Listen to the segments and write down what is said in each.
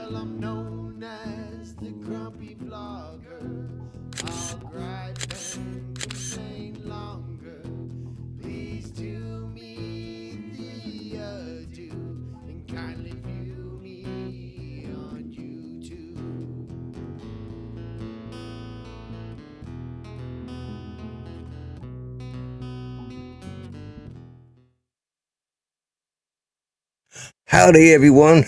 Well, I'm known as the grumpy vlogger. I'll gripe and complain longer. Please do me the adieu and kindly view me on YouTube. Howdy, everyone.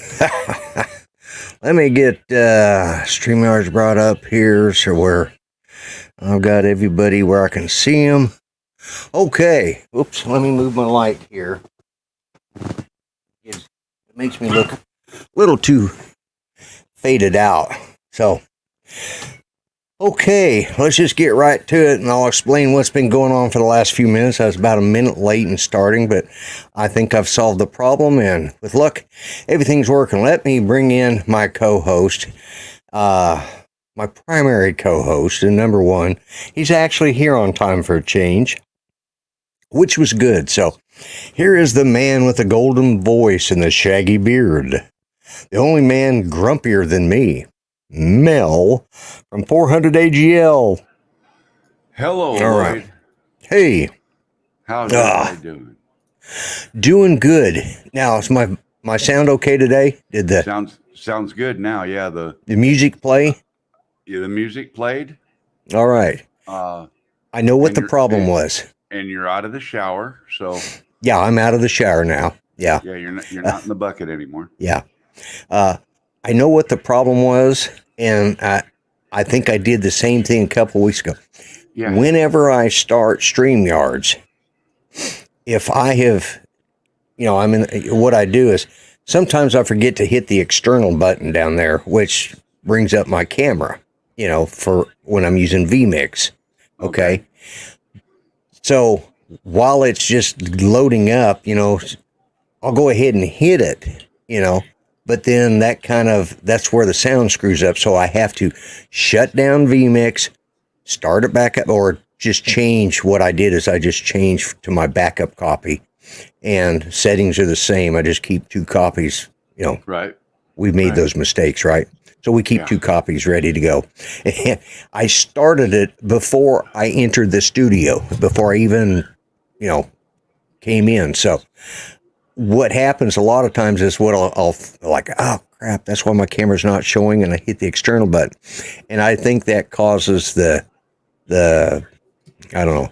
Let me get StreamYards brought up here so where I've got everybody where I can see them. Okay. Oops, let me move my light here. It makes me look a little too faded out. So, okay, let's just get right to it, and I'll explain what's been going on for the last few minutes. I was about a minute late in starting, but I think I've solved the problem, and with luck, everything's working. Let me bring in my co-host, my primary co-host, and number one. He's actually here on time for a change, which was good. So, here is the man with the golden voice and the shaggy beard, the only man grumpier than me, Mel from 400 AGL. Hello, All Lloyd. right. Hey. How's everybody doing? Doing good. Now, is my sound okay today? Did the sounds good now? Yeah, the music play? the music played. All right. I know what the problem was. And you're out of the shower, so yeah, I'm out of the shower now. Yeah. Yeah, you're not in the bucket anymore. Yeah. I know what the problem was, and I think I did the same thing a couple weeks ago. Yeah. Whenever I start StreamYards, if I have, what I do is sometimes I forget to hit the external button down there, which brings up my camera, for when I'm using vMix. Okay. So while it's just loading up, I'll go ahead and hit it, but then that's where the sound screws up. So I have to shut down vMix, start it back up, or just change. What I did is I just changed to my backup copy, and settings are the same. I just keep two copies, Right. We've made those mistakes, right? So we keep two copies ready to go. And I started it before I entered the studio, before I even, came in. So what happens a lot of times is what I'll like, oh crap, that's why my camera's not showing, and I hit the external button. And I think that causes the I don't know,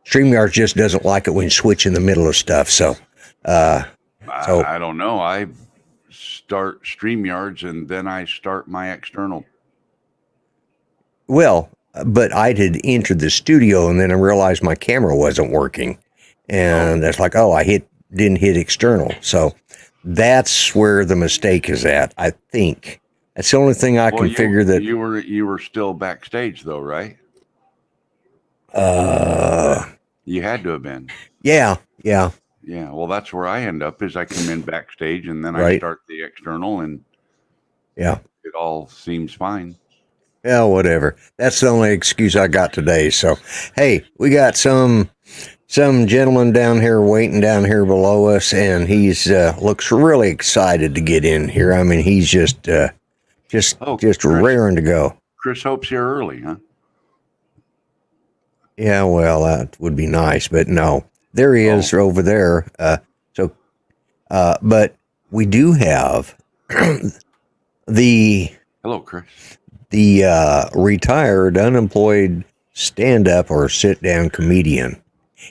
StreamYard just doesn't like it when you switch in the middle of stuff. So, I don't know. I start StreamYards and then I start my external. Well, but I had entered the studio and then I realized my camera wasn't working. And that's like, didn't hit external. So that's where the mistake is at, I think. That's the only thing I can figure that you were still backstage though, right? You had to have been. Yeah. Yeah, well, that's where I end up. Is I come in backstage and then I start the external, and it all seems fine. Yeah, whatever. That's the only excuse I got today. So, hey, we got some gentleman down here waiting down here below us, and he's looks really excited to get in here. I mean, he's just raring to go. Chris Hope's here early, huh? Yeah, well, that would be nice, but no. There he is over there. But we do have Hello, Chris. The retired, unemployed stand-up or sit-down comedian.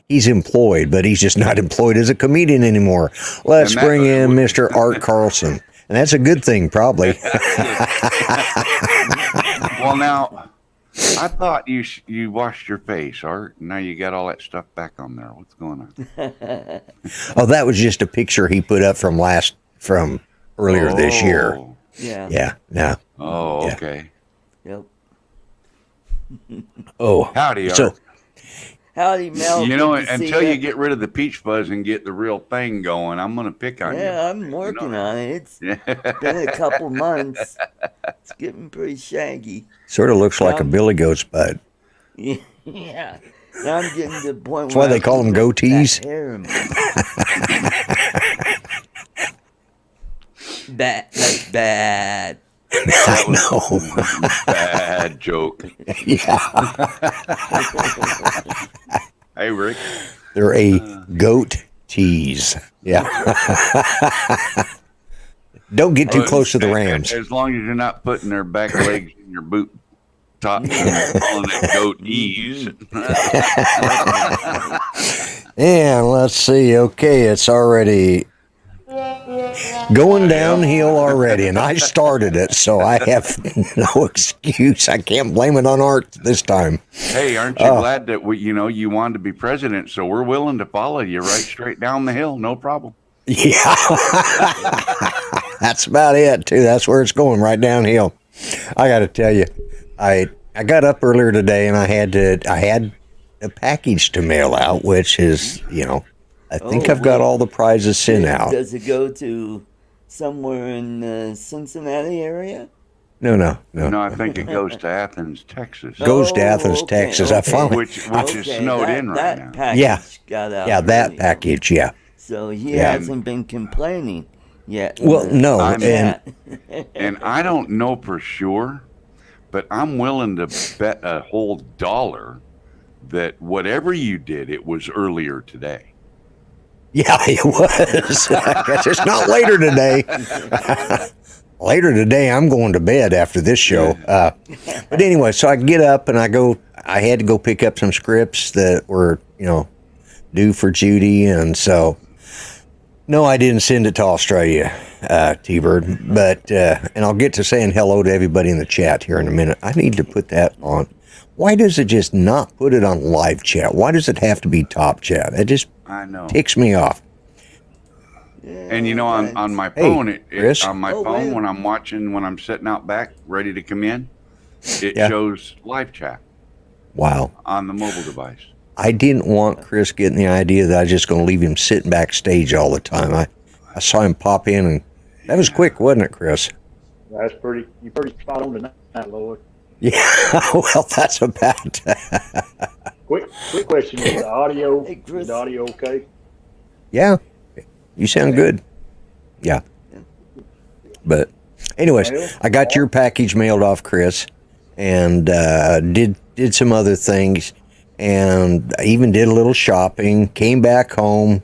He's employed, but he's just not employed as a comedian anymore. Let's bring in Mr. Art Carlson. And that's a good thing, probably. Well, now, I thought you washed your face, Art. Now you got all that stuff back on there. What's going on? Oh, that was just a picture he put up from earlier this year. Yeah. Yeah. No. Oh, okay. Yep. Howdy, Art. Howdy, Mel. Until you get rid of the peach fuzz and get the real thing going, I'm going to pick on you. Yeah, I'm working on it. It's been a couple months. It's getting pretty shaggy. Sort of looks like a billy goat's butt. Yeah. Now I'm getting to the point That's why they call them goatees. That's bad. I know. Bad joke. Yeah. Hey, Rick. They're a goat tease. Yeah. Don't get too close to the Rams. As long as you're not putting their back legs in your boot top and calling it goat ease. And let's see. Okay, it's already going downhill already, and I started it, so I have no excuse. I can't blame it on Art this time. Hey, aren't you glad that you wanted to be president? So we're willing to follow you right straight down the hill, no problem. Yeah, that's about it too. That's where it's going, right downhill. I got to tell you, I got up earlier today, and I had a package to mail out, which is, I think I've got all the prizes sent out. Does it go to somewhere in the Cincinnati area? No. I think it goes to Athens, Texas. Goes to Athens, Texas. I found which is snowed in right now. Package got out. Yeah, that package. Yeah. So he hasn't been complaining yet. Well, no, and I don't know for sure, but I'm willing to bet a whole $1 that whatever you did, it was earlier today. Yeah, it was. I guess it's not later today. Later today, I'm going to bed after this show. But anyway, so I get up and I had to go pick up some scripts that were, due for Judy. And so, no, I didn't send it to Australia, T-Bird. But, and I'll get to saying hello to everybody in the chat here in a minute. I need to put that on. Why does it just not put it on live chat? Why does it have to be top chat? It just ticks me off. And on my phone, when I'm watching, when I'm sitting out back ready to come in, it shows live chat. Wow. On the mobile device. I didn't want Chris getting the idea that I was just going to leave him sitting backstage all the time. I saw him pop in, and that was quick, wasn't it, Chris? You're pretty spot on tonight, Lloyd. Yeah, well, that's about. Quick question: is the audio okay? Yeah, you sound good. Yeah, but anyways, I got your package mailed off, Chris, and did some other things, and I even did a little shopping. Came back home,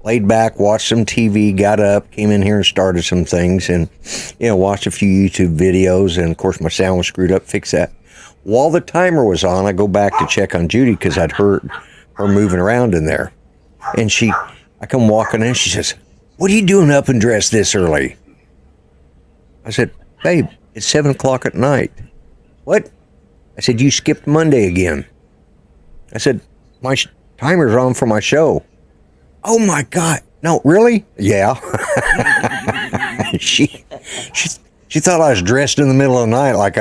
laid back, watched some TV, got up, came in here and started some things, and watched a few YouTube videos, and of course my sound was screwed up, fixed that. While the timer was on, I go back to check on Judy because I'd heard her moving around in there, and I come walking in, she says, "What are you doing up and dressed this early?" I said, "Babe, it's 7:00 at night." "What?" I said, "You skipped Monday again." I said, "My timer's on for my show." "Oh my God. No, really?" "Yeah." She thought I was dressed in the middle of the night like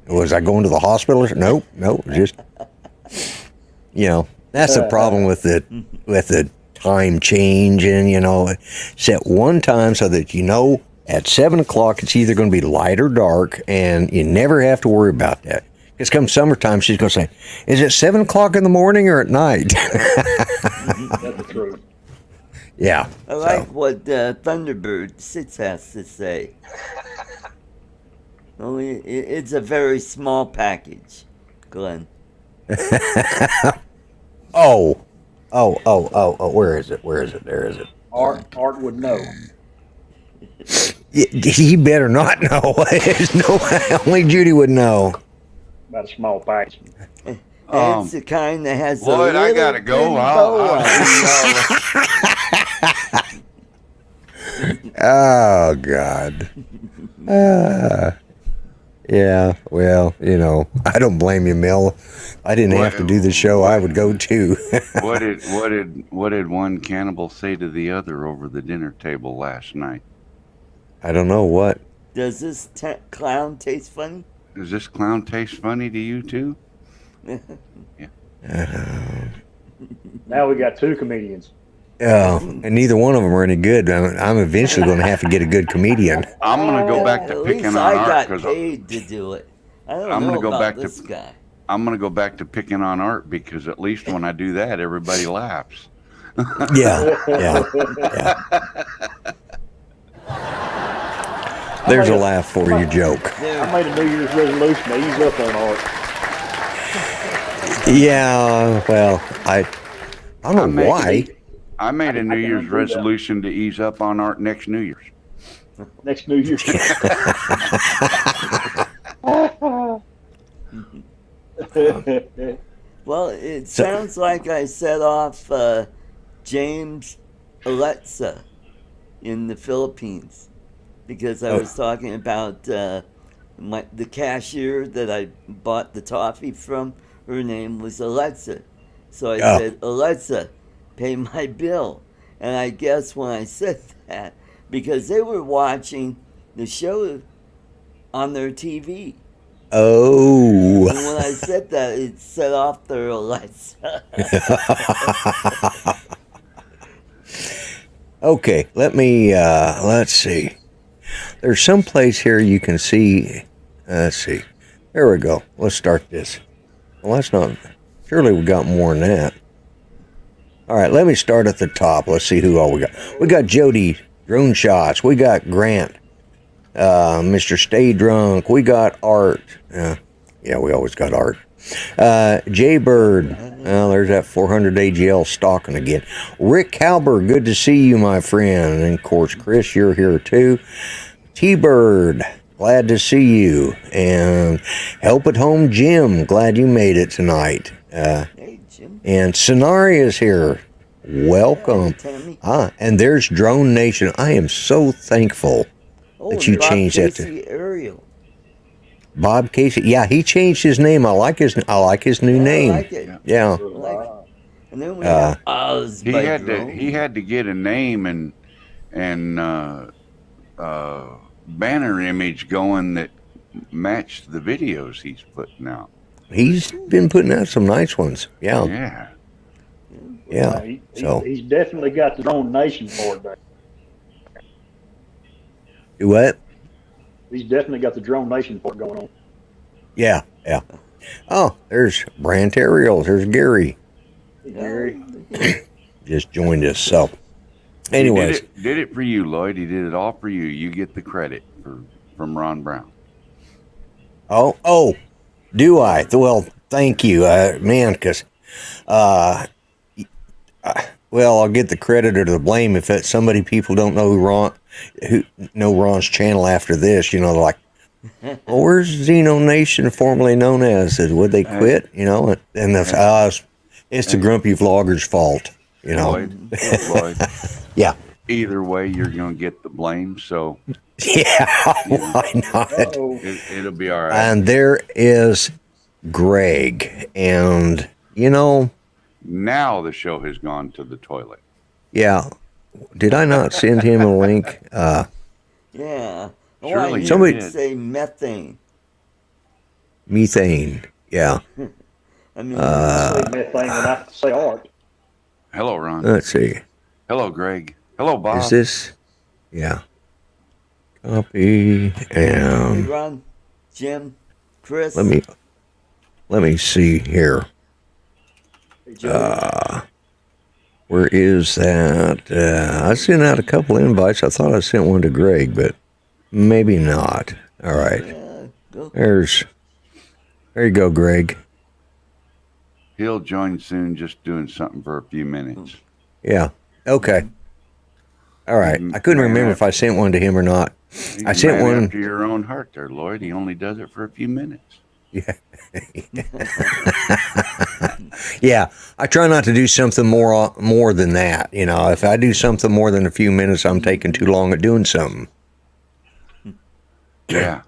was I going to the hospital? Nope, just, that's the problem with the time change, and, set one time so that, at 7:00, it's either going to be light or dark, and you never have to worry about that. Because come summertime, she's going to say, "Is it 7:00 in the morning or at night?" That's the truth. Yeah. I like what Thunderbird 6 has to say. Only it's a very small package, Glenn. Oh, where is it? There is it. Art would know. He better not know. Only Judy would know. About a small package. It's the kind that has Lloyd, I gotta go. Oh, God. Yeah, well, I don't blame you, Mel. I didn't have to do the show. I would go too. What did one cannibal say to the other over the dinner table last night? I don't know what. Does this clown taste funny? Does this clown taste funny to you too? Yeah. Now we got two comedians. And neither one of them are any good. I'm eventually going to have to get a good comedian. I'm going to go back to picking on Art. I got paid to do it. I'm going to go back this guy. I'm going to go back to picking on Art because at least when I do that, everybody laughs. Yeah. There's a laugh for your joke. I made a New Year's resolution to ease up on art. Yeah, well, I don't know why. I made a New I can Year's undo that. resolution to ease up on art next New Year's. Next New Year's. Well, it sounds like I set off James Alexa in the Philippines because I was talking about the cashier that I bought the toffee from. Her name was Alexa. So I said, Alexa, pay my bill. And I guess when I said that, because they were watching the show on their TV. Oh. And when I said that, it set off their Alexa. Okay, let's see. There's some place here you can see. Let's see. There we go. Let's start this. Well, that's not. Surely we got more than that. All right, let me start at the top. Let's see who all we got. We got Jody, Drone Shots. We got Grant, Mr. Stay Drunk. We got Art. Yeah, we always got Art. Jaybird. Well, there's that 400 AGL stalking again. Rick Halber, good to see you, my friend. And of course, Chris, you're here too. T-Bird, glad to see you. And Help at Home Jim, glad you made it tonight. Hey, Jim. And Sonari is here. Welcome. Tammy. And there's Drone Nation. I am so thankful that you Bob changed that Casey Ariel. Bob Casey. Yeah, he changed his name. I like his new name. I like it. Yeah. I like it. And then we have Oz He by had Drone. to get a name and banner image going that matched the videos he's putting out. He's been putting out some nice ones. Yeah. Yeah. He's definitely got the Drone Nation for it back. Do what? He's definitely got the Drone Nation for it going on. Yeah. Oh, there's Brant Ariels. There's Gary. Gary. Just joined us. So, anyways. He did it for you, Lloyd. He did it all for you. You get the credit from Ron Brown. Oh, do I? Well, thank you, man, because, well, I'll get the credit or the blame if it's somebody people don't know who know Ron's channel after this, like, well, where's Xeno Nation formerly known as? Would they quit? And that's it's the grumpy vlogger's fault, Lloyd. Yeah. Either way, you're going to get the blame, so Yeah, why not? it'll be all right. And there is Greg, and Now the show has gone to the toilet. yeah. Did I not send him a link? Yeah. Surely you Somebody- did. say methane. Methane. Yeah. I mean, Say methane when I say art. Hello, Ron. Let's see. Hello, Greg. Hello, Bob. Is this? Yeah. Copy hey, and Ron, Jim, Chris. let me see here. Hey, Joe. Where is that? I sent out a couple invites. I thought I sent one to Greg, but maybe not. All right. Go. There you go, Greg. He'll join soon, just doing something for a few minutes. Yeah. Okay. All right. I couldn't remember if I sent one to him or not. He's I a sent man one. after your own heart there, Lloyd. He only does it for a few minutes. Yeah. Yeah. I try not to do something more than that. If I do something more than a few minutes, I'm taking too long at doing something. Yeah.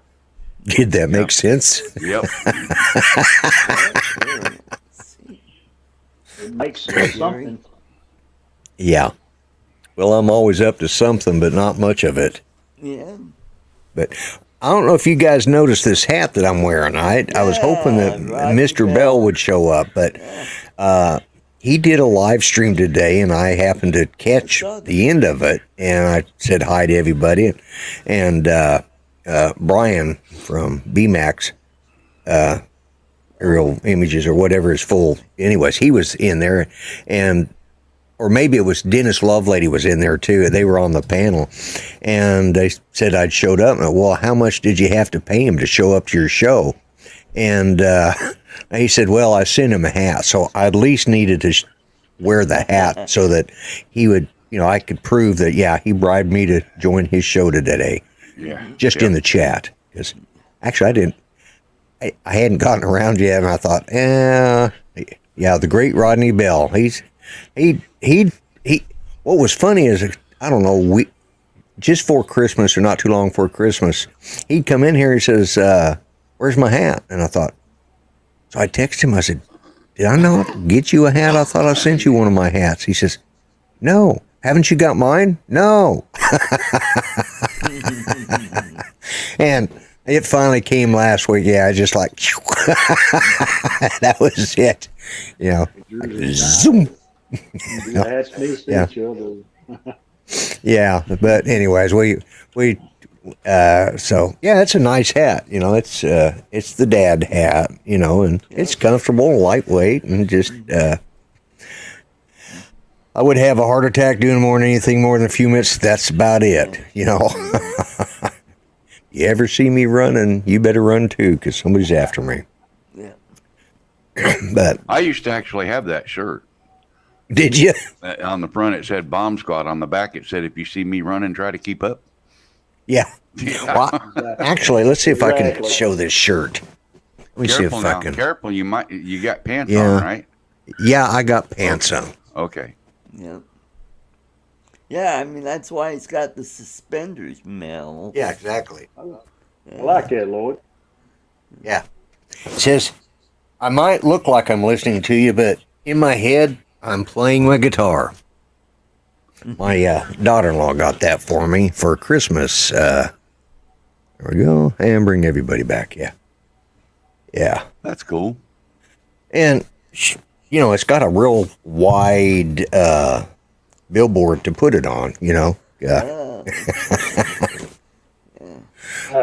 Did that make sense? Yep. It makes something. Yeah. Well, I'm always up to something, but not much of it. Yeah. But I don't know if you guys noticed this hat that I'm wearing. I was hoping that Roger Mr. Bell would show up, but he did a live stream today, and I happened to catch the end of it, and I said hi to everybody. And Brian from BMAX, Aerial Images or whatever is full. Anyways, he was in there, and or maybe it was Dennis Lovelady was in there too. They were on the panel, and they said I'd showed up. And, well, how much did you have to pay him to show up to your show? And he said, well, I sent him a hat, so I at least needed to wear the hat so that he would, I could prove that, yeah, he bribed me to join his show today. Yeah. Just in the chat, because actually I hadn't gotten around yet, and I thought, yeah, the great Rodney Bell. He. What was funny is, I don't know, just for Christmas or not too long for Christmas, he'd come in here. He says, "Where's my hat?" And I thought, so I texted him. I said, "Did I not get you a hat? I thought I sent you one of my hats." He says, "No, haven't you got mine?" No. And it finally came last week. Yeah, I just like, that was it. Zoom. That's me, Yeah. each other. Yeah, but anyways, so yeah, it's a nice hat. It's the dad hat. And it's comfortable, lightweight, and just. I would have a heart attack doing anything more than a few minutes. That's about it. You ever see me running, you better run too, because somebody's after me. Yeah. But I used to actually have that shirt. did you? On the front, it said Bomb Squad. On the back, it said, if you see me running, try to keep up. Yeah. Well, actually, let's see if I can show this shirt. Let me see if I can. Careful, you got pants Yeah. on, right? Yeah, I got pants on. Okay. Yeah. Yeah, I mean, that's why he's got the suspenders, Mel. Yeah, exactly. I like that, Lloyd. Yeah. It says, I might look like I'm listening to you, but in my head, I'm playing my guitar. My daughter-in-law got that for me for Christmas. There we go. And bring everybody back. Yeah. Yeah. That's cool. And, it's got a real wide billboard to put it on, Yeah.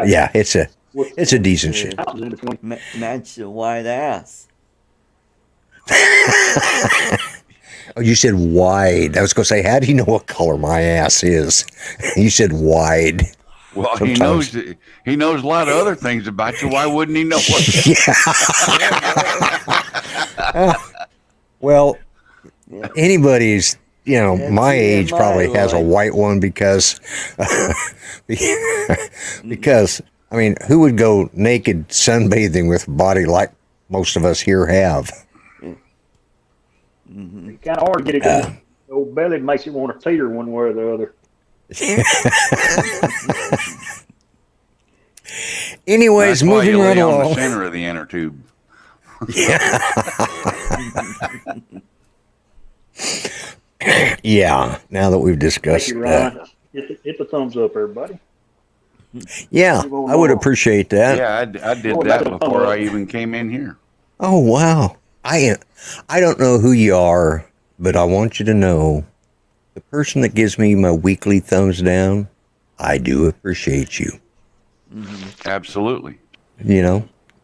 Yeah, it's a decent shit. Match the white ass. Oh, you said wide. I was going to say, how do you know what color my ass is? You said wide. Well, Sometimes. he knows a lot of other things about you. Why wouldn't he know what? Yeah. Well, anybody's, my age probably has a white one because, I mean, who would go naked sunbathing with a body like most of us here have? It's kind of hard to get it. Old belly makes you want to teeter one way or the other. Anyways, That's why moving you right lay on the along. center of the inner tube. Yeah, now that we've discussed Thank you, that. Ron. Hit the thumbs up, everybody. Yeah, I would appreciate that. Yeah, I did that before I even came in here. Oh, wow. I don't know who you are, but I want you to know the person that gives me my weekly thumbs down, I do appreciate you. Absolutely.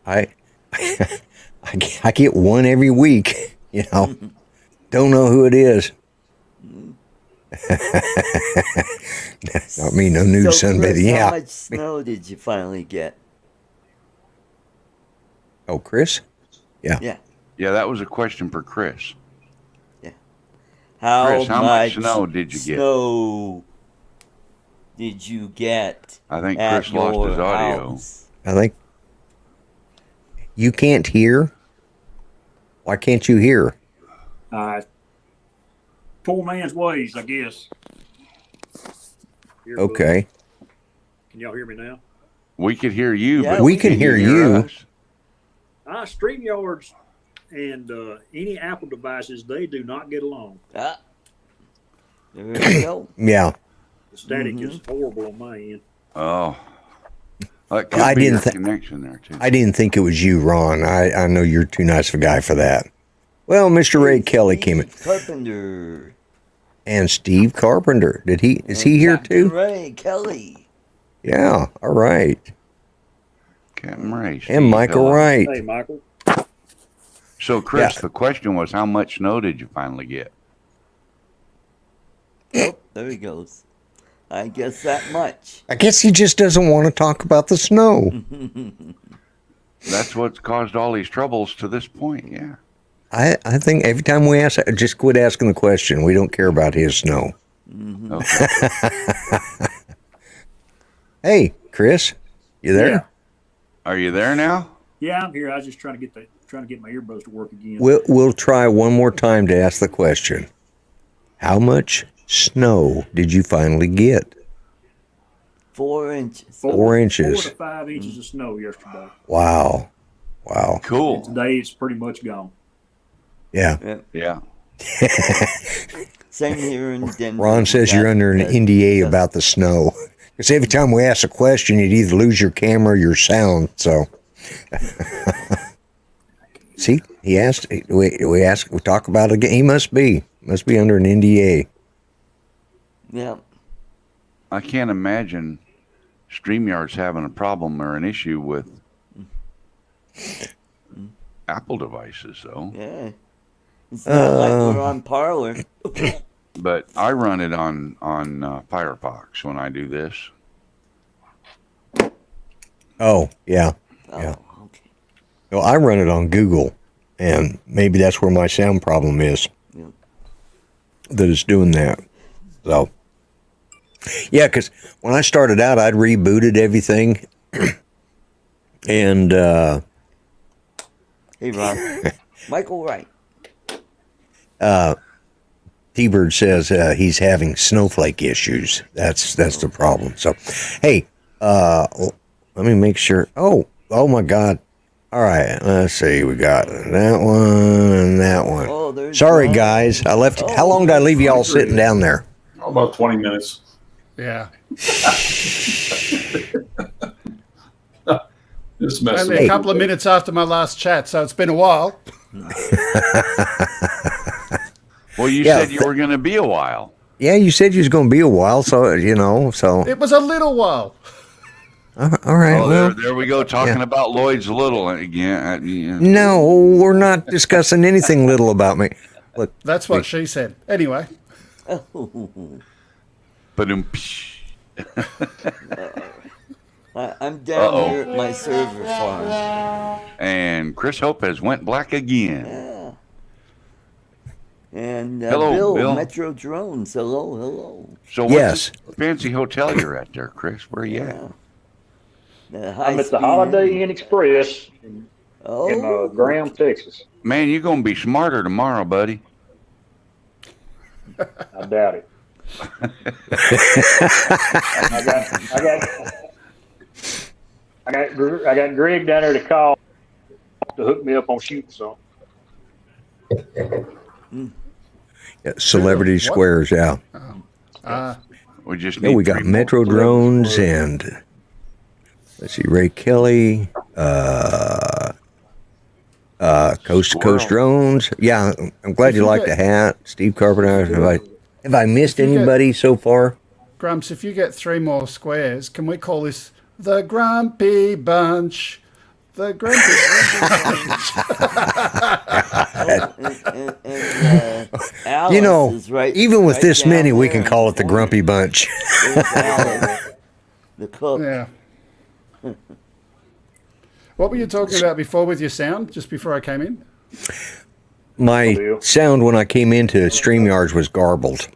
I I get one every week, Don't know who it is. Not me, no nude So, sunbathing. Chris, Yeah. how much snow did you finally get? Oh, Chris? Yeah. Yeah, that was a question for Chris. How, Chris, how much snow did you get? Snow did you get? I think at Chris lost his your audio. house? I think you can't hear. Why can't you hear? Poor man's ways, I guess. Here, Okay. can y'all hear me now? We could hear you, Yeah, but we can hear you. us? StreamYards and any Apple devices, they do not get along. Ah. There we go. Yeah. The static is horrible on my end. Oh. That could I be didn't your thi- connection there, too. I didn't think it was you, Ron. I know you're too nice of a guy for that. Well, Mr. Ray Kelly came in. Carpenter. And Steve Carpenter. Is he here Captain too? Ray Kelly. Yeah, all right. Captain Ray. And Steve, Michael hello. Wright. Hey, Michael. So, Chris, Yeah. the question was, how much snow did you finally get? Oh, there he goes. I guess that much. I guess he just doesn't want to talk about the snow. That's what's caused all these troubles to this point. Yeah. I think every time we ask, just quit asking the question. We don't care about his snow. Okay. Hey, Chris, you there? Yeah. Are you there now? Yeah, I'm here. I was just trying to get my earbuds to work again. We'll try one more time to ask the question. How much snow did you finally get? 4 inches. 4 inches. 4 to 5 inches of snow yesterday. Wow. And Cool. today it's pretty much gone. Yeah. Yeah. Same here in Denver. Ron says you're under an NDA about the snow. Because every time we ask a question, you'd either lose your camera or your sound. So, see, he asked. We talk about it again. He must be under an NDA. Yeah. I can't imagine StreamYard's having a problem or an issue with Apple devices, though. Yeah. It's not like we're on Parlor. But I run it on Firefox when I do this. Oh, yeah. Oh, Yeah. okay. Well, I run it on Google, and maybe that's where my sound problem is. Yeah. That it's doing that. So, yeah, because when I started out, I'd rebooted everything, and Hey, Ron. Michael Wright. T-Bird says he's having snowflake issues. That's the problem. So, hey, let me make sure. Oh my God. All right, let's see. We got that one and that one. Oh, there's Sorry, Ron. guys. I left. How long did I leave you all sitting down there? About 20 minutes. Yeah. Just messing. Only a couple of minutes after my last chat, so it's been a while. Well, you Yeah, said you were going to be a while. Yeah, you said you was going to be a while, so so. It was a little while. All right. Oh, well, there we go, talking about Lloyd's Little again. Yeah. no, we're not discussing anything little about me. Look, That's what she said. Anyway, But I'm down here at my server farm. and Chris Hope has went black again. Yeah. And Hello, Bill. Metro Drones. Hello. So what's Yes. this fancy hotel you're at there, Chris? Where are you at? I'm at the Holiday Inn Express in Graham, Texas. Man, you're going to be smarter tomorrow, buddy. I doubt it. I got Greg down there to call to hook me up on shooting something. Celebrity What? Squares, yeah. We just Yeah, need we got three more. Metro Drones and let's see, Ray Kelly, Coast to Coast Drones. Yeah, I'm glad you like the hat, Steve Carpenter. Have I missed If you get- anybody so far? Grumps, if you get 3 more squares, can we call this the Grumpy Bunch? The Grumpy Alice You know, is right, even with right this down many, we there can in call it the corner. Grumpy Bunch. There's Alice, the cook. Yeah. What were you talking about before with your sound, just before I came in? My sound when I came into StreamYards was garbled.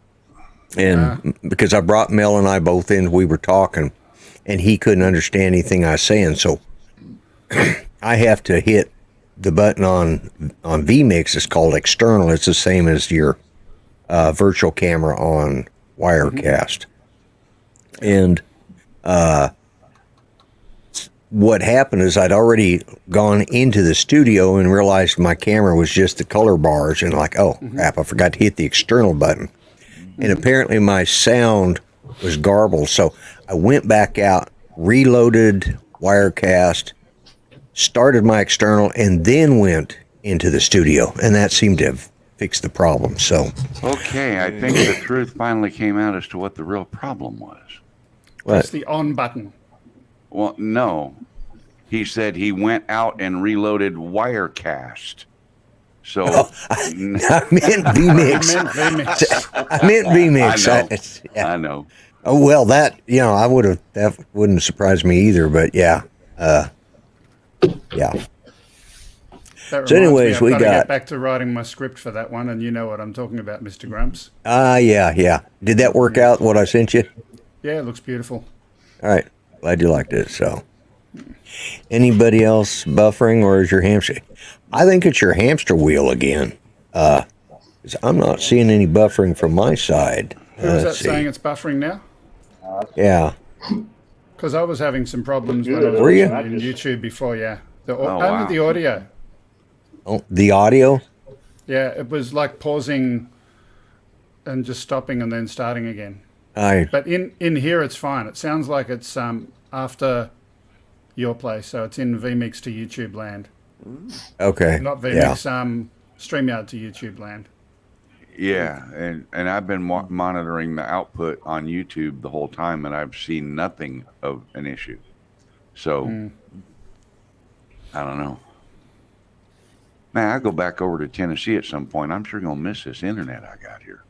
And because I brought Mel and I both in, we were talking, and he couldn't understand anything I was saying. So I have to hit the button on vMix. It's called external. It's the same as your virtual camera on Wirecast. And what happened is I'd already gone into the studio and realized my camera was just the color bars, and like, oh crap, I forgot to hit the external button. And apparently my sound was garbled. So I went back out, reloaded Wirecast, started my external, and then went into the studio. And that seemed to have fixed the problem. So, Okay, I think the truth finally came out as to what the real problem was. Press what? the on button. Well, no. He said he went out and reloaded Wirecast. So I meant VMix. I meant VMix. I know. Oh well, that that wouldn't surprise me either. But yeah. That So anyways, reminds me, we I've got to got- get back to writing my script for that one, and you know what I'm talking about, Mr. Grumps. Yeah. Did that work out? What I sent you? Yeah, it looks beautiful. All right. Glad you liked it. So, anybody else buffering, or is your hamster? I think it's your hamster wheel again. 'Cause I'm not seeing any buffering from my side. Who was that Let's see. saying it's buffering now? Yeah. Because I was having some problems when I Good. was Were you? watching it in YouTube before, yeah. Oh, Only wow. the audio. Oh, the audio. Yeah, it was like pausing and just stopping and then starting again. But in here, it's fine. It sounds like it's after your place, so it's in vMix to YouTube land. Okay. Not Yeah. vMix, StreamYard to YouTube land. Yeah, and I've been monitoring the output on YouTube the whole time, and I've seen nothing of an issue. So I don't know. Man, I'll go back over to Tennessee at some point. I'm sure gonna miss this internet I got here.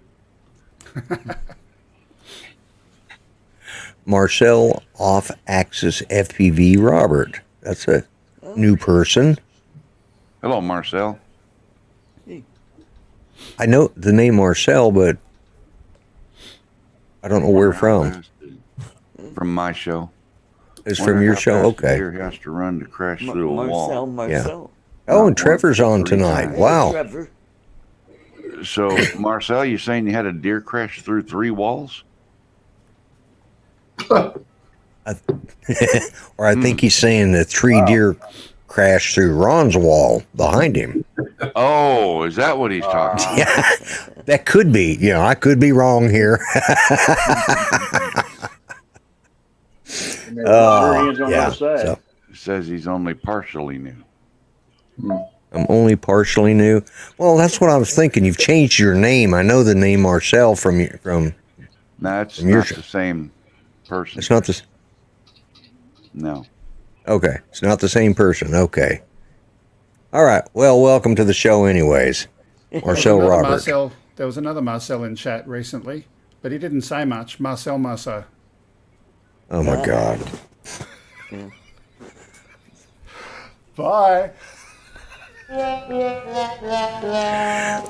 Marcel off-axis FPV Robert. That's a new person. Hello, Marcel. I know the name Marcel, but I don't know where from. From my show. It's from your show? Okay. Here has to run to crash through a wall. Marcel. Oh, and Trevor's on tonight. times. Wow. Trevor. So, Marcel, you saying you had a deer crash through 3 walls? Or I think he's saying the 3 deer crashed through Ron's wall behind him. Oh, is that what he's talking about? Yeah, that could be. I could be wrong here. Yeah. So It says he's only partially new. I'm only partially new. Well, that's what I was thinking. You've changed your name. I know the name Marcel from. No, it's From your not show. the same person. It's not this. No. Okay, it's not the same person. Okay. All right. Well, welcome to the show, anyways. Marcel Robert. There was another Marcel in chat recently, but he didn't say much. Marcel. Oh my God. Bye.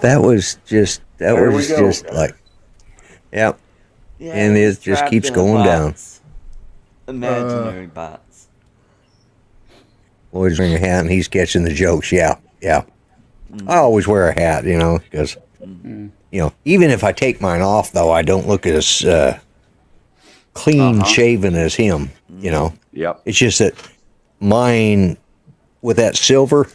That was just There we go. like, yeah. Yeah, And he's it just trapped keeps in a going down. box. Imaginary bots. Well, he's wearing a hat and he's catching the jokes. Yeah. I always wear a hat, because, even if I take mine off, though, I don't look as clean shaven as him, Yep. It's just that mine, with that silver,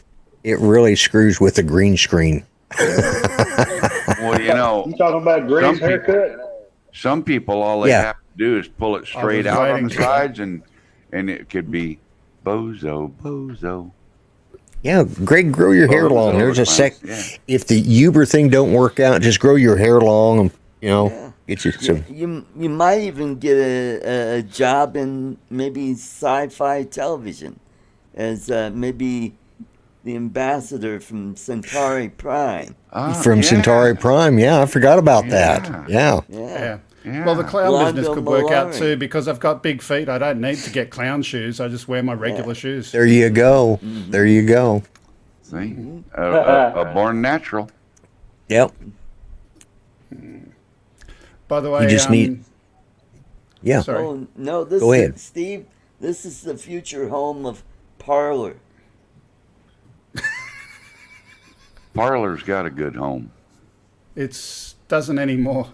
it really screws with the green screen. Well, You talking about Gray's haircut? some people, all they Yeah. have to do is pull it straight was out on waiting the for that. sides, and it could be bozo. Yeah, Greg, grow your hair Well, long. those There's a are sec. fine, yeah. If the Uber thing don't work out, just grow your hair long and get you some. You might even get a job in maybe sci-fi television as maybe the ambassador from Centauri Prime. From Centauri Prime. Yeah, I forgot about that. Yeah. Yeah. Yeah. Well, the clown Londo business could work out Malari. too because I've got big feet. I don't need to get clown shoes. I just wear my regular shoes. There you go. There you go. See, a born natural. Yep. By the way, You just need- Yeah. Sorry. Oh no, this Go is ahead. Steve. This is the future home of Parlor. Parlor's got a good home. It doesn't anymore.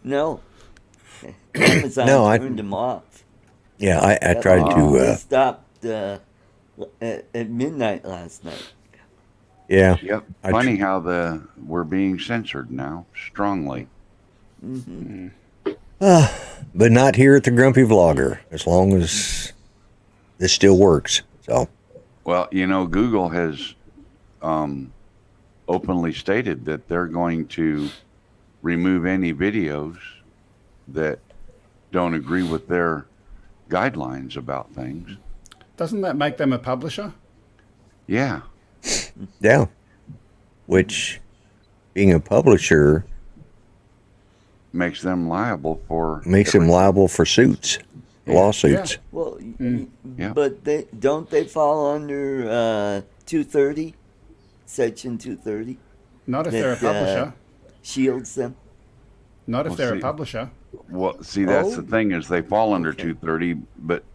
No, Amazon No, I- turned him off. Yeah, I tried They to. stopped at midnight last night. Yeah. Yep. I Funny how we're being censored now strongly. But not here at the Grumpy Vlogger, as long as this still works. So, Well, Google has openly stated that they're going to remove any videos that don't agree with their guidelines about things. Doesn't that make them a publisher? Yeah. yeah. which, being a publisher, makes them liable for suits, lawsuits. Well, Yeah. but don't they fall under 230, Section 230? Not if they're a publisher. Shields them. Not if Well, they're a see- publisher. Well, see, that's the thing is they fall under 230,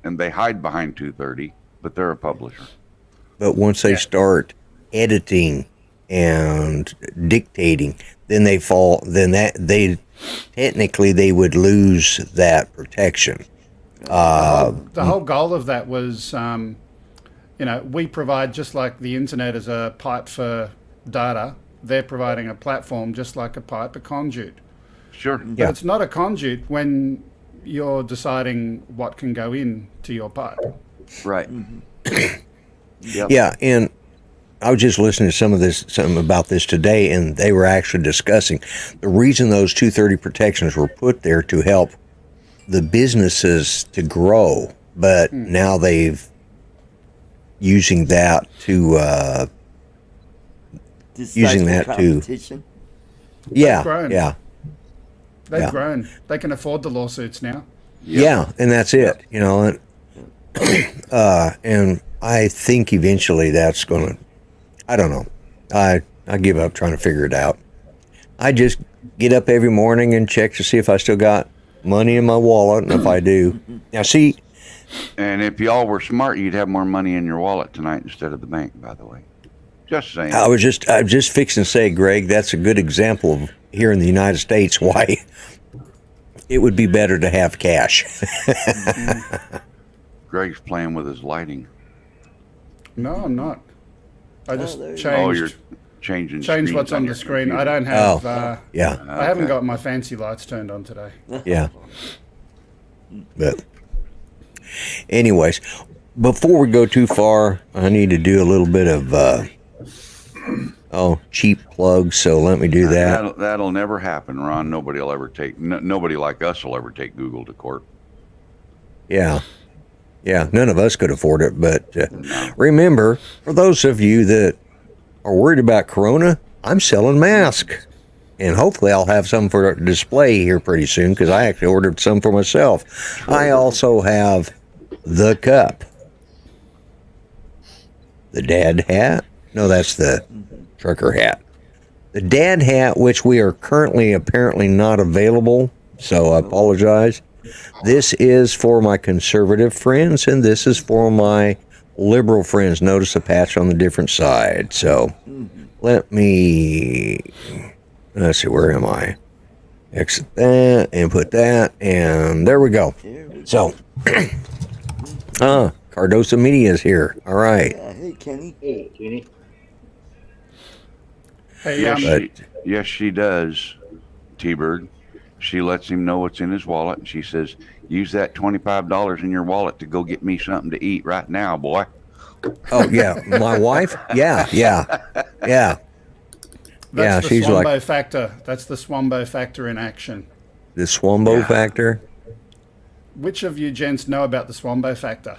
and they hide behind 230, but they're a publisher. But once they start editing and dictating, then they fall. Then they technically they would lose that protection. The whole goal of that was, we provide, just like the internet is a pipe for data, they're providing a platform just like a pipe, a conduit. Sure. But it's not a conduit when you're deciding what can go in to your pipe. Right. Yep. Yeah, and I was just listening to something about this today, and they were actually discussing the reason those 230 protections were put there to help the businesses to grow, but now they've using that to using that to They've grown. yeah. They've grown. They can afford the lawsuits now. Yeah, and that's it, and and I think eventually that's going to, I don't know. I give up trying to figure it out. I just get up every morning and check to see if I still got money in my wallet, and if I do. Now, see. And if y'all were smart, you'd have more money in your wallet tonight instead of the bank, by the way. Just saying. I was just fixing to say, Greg, that's a good example of here in the United States why it would be better to have cash. Greg's playing with his lighting. No, I'm not. I just Oh, changed. you're changing. Change screens what's on your the screen. computer. I don't have. Yeah. I haven't got my fancy lights turned on today. Yeah. But anyways, before we go too far, I need to do a little bit of cheap plugs. So let me do that. That'll never happen, Ron. Nobody will ever take. Nobody like us will ever take Google to court. Yeah. Yeah, none of us could afford it, but remember, for those of you that are worried about Corona, I'm selling masks. And hopefully I'll have some for display here pretty soon, because I actually ordered some for myself. I also have the cup. The dad hat. No, that's the trucker hat. The dad hat, which we are currently apparently not available, so I apologize. This is for my conservative friends, and this is for my liberal friends. Notice the patch on the different side. So let's see, where am I? Exit that and put that, and there we go. So, Cardoso Media is here. All right. Hey, Kenny. Hey, Kenny. Hey, Yes, she does, T-Bird. She lets him know what's in his wallet, and she says, use that $25 in your wallet to go get me something to eat right now, boy. Oh, yeah. My wife? Yeah. That's the she's Swambo like factor. That's the Swambo factor in action. the Swambo factor. Which of you gents know about the Swambo factor?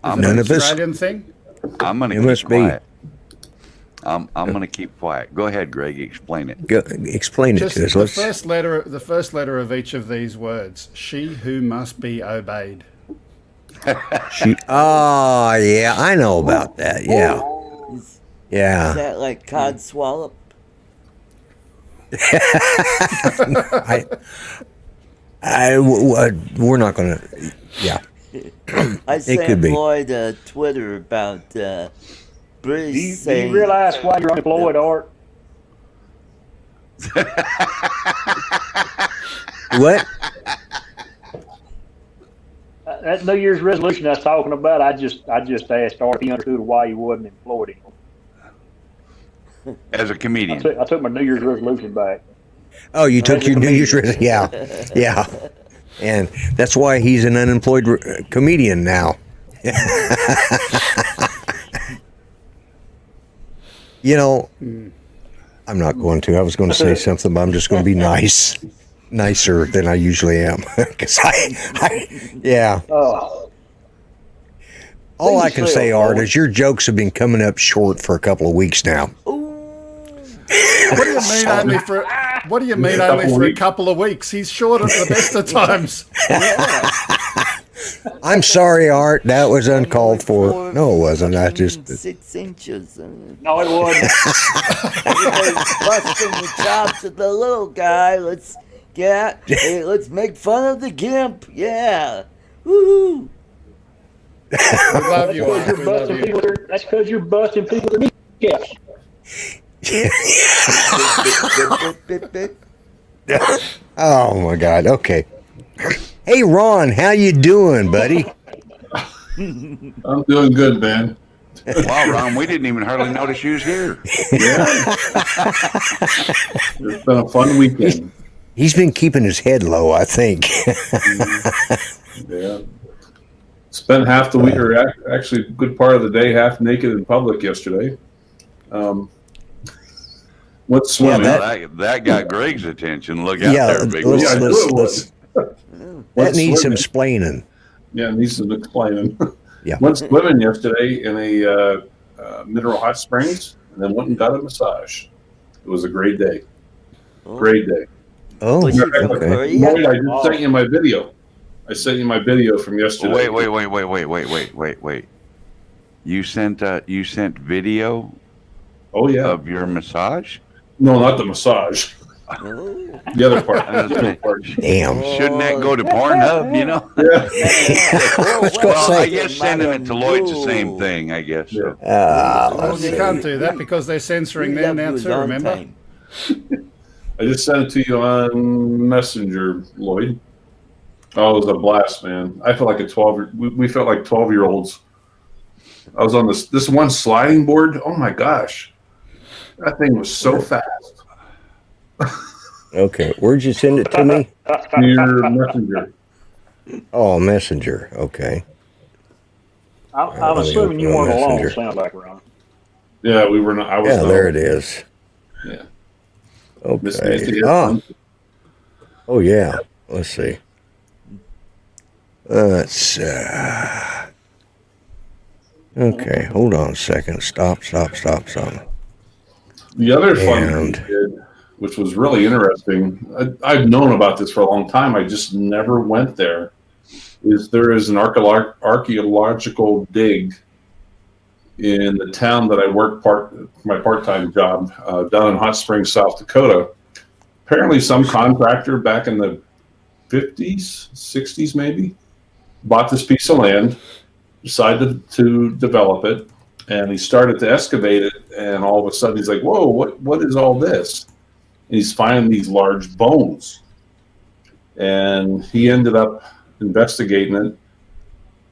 None of us. Australian thing? I'm going It to must keep be. quiet. I'm going to keep quiet. Go ahead, Greg. Explain it. Go, explain it Just to us. the Let's, first letter of each of these words. She who must be obeyed. yeah, I know about that. Yeah. Is Yeah. that like cod swallop? We're not going to, yeah. I It sent could be. Lloyd a Twitter about British Do you saying. realize why you're unemployed, Art? What? That New Year's resolution I was talking about, I just asked Art if he understood why he wasn't employed anymore. As a comedian. I took my New Year's resolution back. Oh, you took your New Year's resolution. Yeah. And that's why he's an unemployed comedian now. You know, I'm not going to. I was going to say something, but I'm just going to be nicer than I usually am. Because yeah. Oh, All I can say, Art, is your jokes have been coming up short for a couple of weeks now. What do you mean only for? What do you mean only for a couple of weeks? He's short at the best of times. I'm sorry, Art. That was uncalled for. No, it wasn't. I just 6 inches. No, it wasn't. Everybody's busting the chops at the little guy. Let's let's make fun of the gimp. Yeah. Woo! We love you, Art. We love you. That's because you're busting people with kneecaps. Oh my God. Okay. Hey, Ron, how you doing, buddy? I'm doing good, man. Wow, Ron, we didn't even hardly notice you was here. Yeah. It's been a fun weekend. He's been keeping his head low, I think. Yeah. Spent half the week, or actually a good part of the day, half naked in public yesterday. Went swimming. That got Greg's attention. Look out there, big boy. That needs some splaining. Yeah, it needs some explaining. Yeah. Went swimming yesterday in a mineral hot springs, and then went and got a massage. It was a great day. Great day. Oh, Was she okay. from Korea? Lloyd, I just sent you my video. I sent you my video from yesterday. Wait. You sent video Oh yeah. of your massage? No, not the massage. Oh. The other part. The other part. Damn. Shouldn't that go to Pornhub, you know? Yeah. Let's go Well, I say. guess sending it to Lloyd's the same thing, I guess. So. Well, you can't do that because they're censoring there now too, remember? I just sent it to you on Messenger, Lloyd. Oh, it was a blast, man. I felt like we felt like 12-year-olds. I was on this one sliding board. Oh my gosh. That thing was so fast. Okay, where'd you send it to me? To your Messenger. Oh, Messenger. Okay. I'm assuming you weren't alone. It sounds like, Ron. Yeah, we were not. I was. Yeah, there it is. Yeah. Okay. Oh, yeah. Let's see. Okay, hold on a second. Stop. The other fun thing we did, which was really interesting, I've known about this for a long time. I just never went there. There is an archaeological dig in the town that I work my part-time job down in Hot Springs, South Dakota. Apparently, some contractor back in the 50s, 60s maybe, bought this piece of land, decided to develop it, and he started to excavate it, and all of a sudden he's like, whoa, what is all this? And he's finding these large bones. And he ended up investigating it,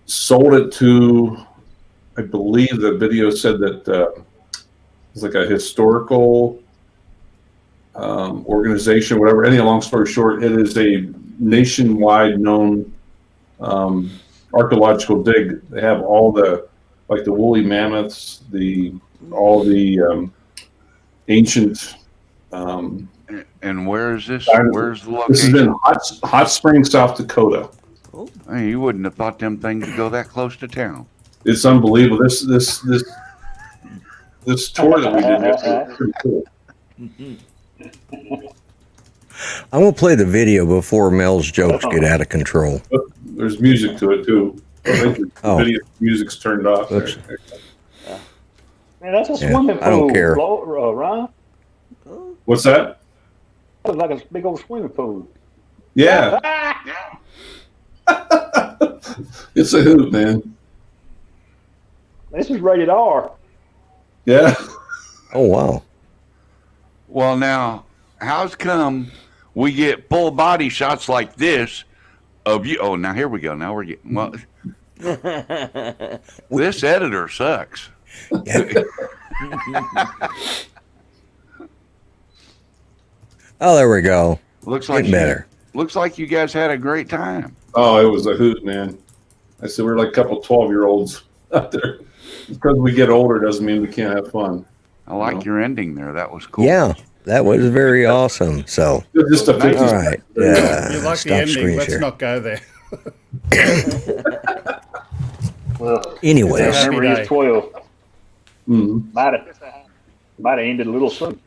sold it to, I believe the video said that it's like a historical organization, whatever. Any long story short, it is a nationwide known archaeological dig. They have all the woolly mammoths, all the ancient. And where is this? Dinosaurs. Where's the location? This is in Hot Springs, South Dakota. Hey, you wouldn't have thought them things would go that close to town. It's unbelievable. This tour that we did yesterday was pretty cool. I'm going to play the video before Mel's jokes get out of control. But there's music to it too. I think the video music's turned off. Oops. Man, that's a swimming pool. I don't care. Ron. What's that? That was like a big old swimming pool. Yeah. It's a hoot, man. This is rated R. Yeah. Oh, wow. Well, now, how's come we get full body shots like this of you? Oh, now here we go. Now we're getting, well, this editor sucks. Oh, there we go. Looks like better. Looks like you guys had a great time. Oh, it was a hoot, man. I said we're like a couple 12-year-olds out there. Because we get older doesn't mean we can't have fun. I like your ending there. That was cool. Yeah, that was very awesome. So, Just a 50s. all right. Yeah. You like the ending? Let's not go there. Well, Anyways, I remember he was 12. Mm-hmm. Might have ended a little soon.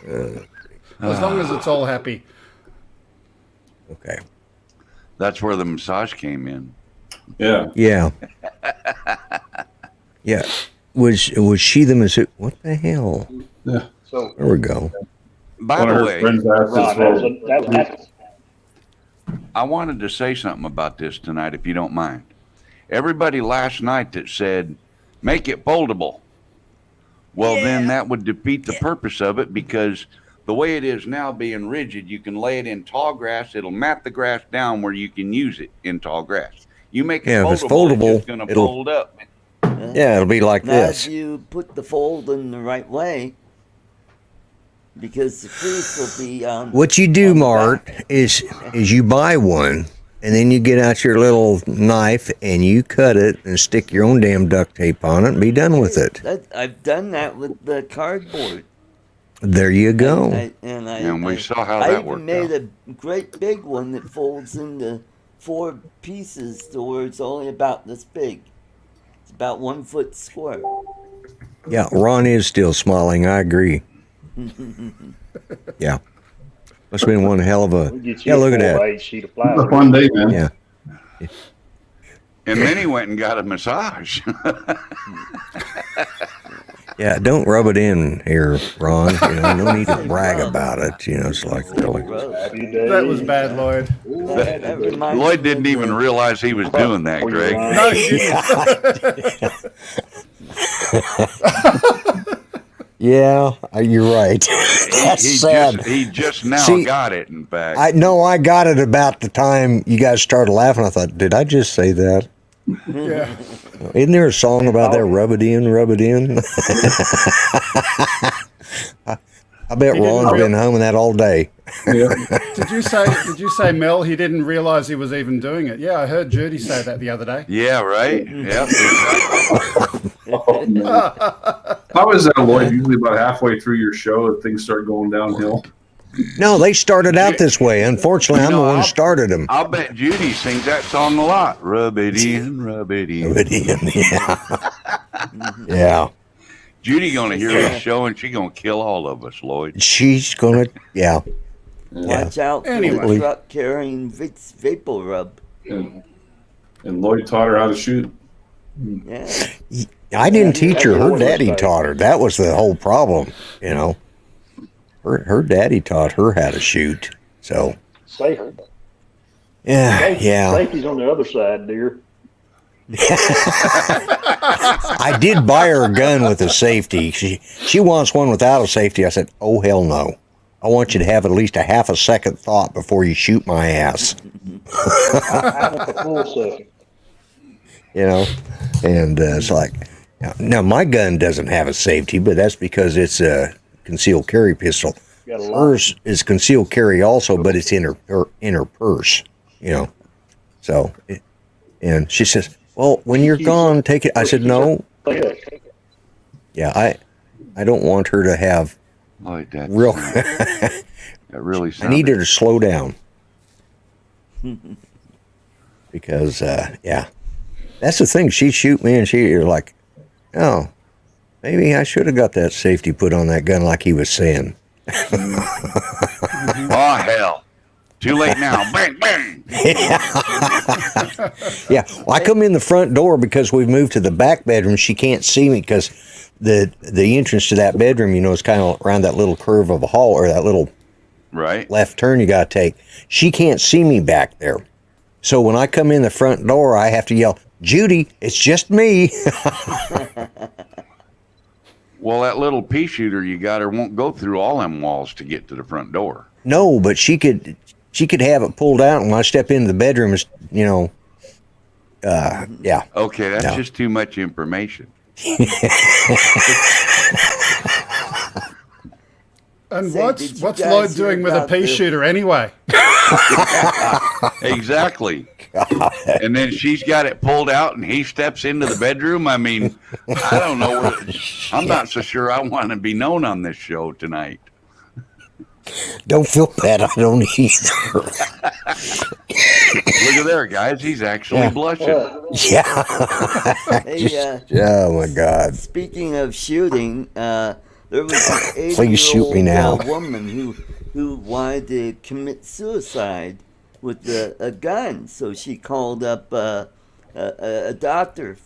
As long as it's all happy. okay. That's where the massage came in. Yeah. Yeah. Yeah. Was she the masseuse? What the hell? Yeah. So, There we go. By One of the her way, friends asked us, Ron, well, that was I wanted to say something about this tonight, if you don't mind. Everybody last night that said, make it foldable. Well, then that would defeat the purpose of it, because the way it is now, being rigid, you can lay it in tall grass. It'll mat the grass down where you can use it in tall grass. You make it Yeah, foldable, if it's foldable, it's going to it'll- fold up. Yeah, it'll be like Now, this. if you put the fold in the right way, because the crease will be What you do, on the Mart, back. is you buy one, and then you get out your little knife and you cut it and stick your own damn duct tape on it and be done with it. I've done that with the cardboard. There you go. And we saw how I that even worked made out. a great big one that folds into 4 pieces to where it's only about this big. It's about 1 foot square. Yeah, Ron is still smiling. I agree. Yeah. Must have been one hell of a. We'll get Yeah, you look a at that. 4x sheet of it was a plywood. fun day, man. Yeah. And then he went and got a massage. Yeah, don't rub it in here, Ron. You know, no need to brag about it. You know, it's like really. Happy day. That was bad, Lloyd. That reminds Lloyd me didn't of even the- realize he was doing that, For you, Greg. Ron. No, he didn't. Yeah, you're right. That's sad. He just now See, got it, in fact. I got it about the time you guys started laughing. I thought, did I just say that? Yeah. Isn't there a song about that? Rub it in, rub it in. I bet He didn't Ron's been humming that all day. Yeah. Did you say Mel? He didn't realize he was even doing it. Yeah, I heard Judy say that the other day. Yeah, right? Yep. Oh, no. How is that, Lloyd? Usually about halfway through your show, things start going downhill. No, they started out this way. Unfortunately, I'm the one who started them. I'll bet Judy sings that song a lot. Rub it in, rub it in. Rub it in, yeah. Yeah. Judy gonna hear this show and she gonna kill all of us, Lloyd. She's gonna, yeah. Watch out for Anyway. the truck carrying vapor rub. And Lloyd taught her how to shoot. Yeah. I didn't teach her. Her That's daddy always taught her. That was the whole problem, you know. Her daddy taught her how to shoot. So, Safe. yeah. Safety's on the other side, dear. I did buy her a gun with a safety. She wants one without a safety. I said, oh, hell no. I want you to have at least a half a second thought before you shoot my ass. I want the full second. You know? And it's like, now my gun doesn't have a safety, but that's because it's a concealed carry pistol. Got a lot. Hers is concealed carry also, but it's in her purse, you know. So, and she says, well, when you're gone, take it. I said, no. Yeah, I don't want her to have Lloyd, that real. that really I sounded. need her to slow down. Because, yeah. That's the thing. She'd shoot me and you're like, oh, maybe I should have got that safety put on that gun like he was saying. Oh, hell. Too late now. Bang, bang. Yeah, well, I come in the front door because we've moved to the back bedroom. She can't see me because the entrance to that bedroom, you know, is kind of around that little curve of a hall or that little Right? left turn you got to take. She can't see me back there. So when I come in the front door, I have to yell, Judy, it's just me. Well, that little pea shooter you got her won't go through all them walls to get to the front door. No, but she could have it pulled out, and when I step into the bedroom, it's, you know, yeah. Okay, that's No. just too much information. And Say, what's did you Lloyd guys hear doing with a about pea the- shooter anyway? Exactly. And then she's got it pulled out and he steps into the bedroom. I mean, I don't know. I'm not so sure I want to be known on this show tonight. Don't feel bad. I don't either. Look at there, guys. He's actually blushing. Yeah. Hey, Oh my God. speaking of shooting, there was an Please shoot me now. 80-year-old woman who wanted to commit suicide with a gun, so she called up a doctor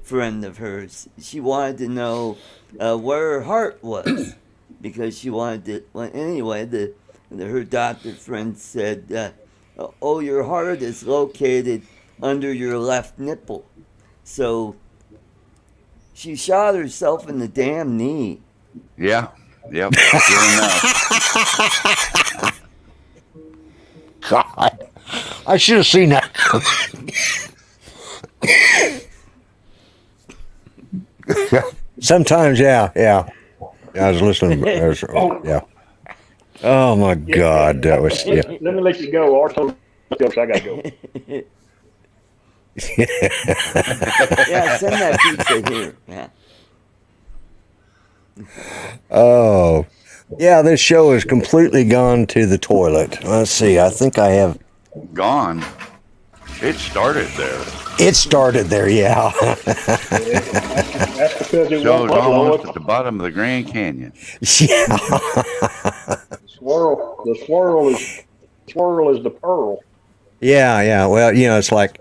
friend of hers. She wanted to know where her heart was because she wanted to. Well, anyway, her doctor friend said, "Oh, your heart is located under your left nipple." So she shot herself in the damn knee. Yeah. Yep. Sure enough. God. I should have seen that. Sometimes, yeah. I was listening. Yeah. Oh my God, that was Let me let you go. Our total jokes. I gotta go. Yeah, send that pizza here. Yeah. Oh, yeah. This show has completely gone to the toilet. Let's see. I think I have. Gone. It started there. It started there. Yeah. That's because it So won't it's almost upload. at the bottom of the Grand Canyon. Yeah. The swirl is the pearl. Yeah. Well, it's like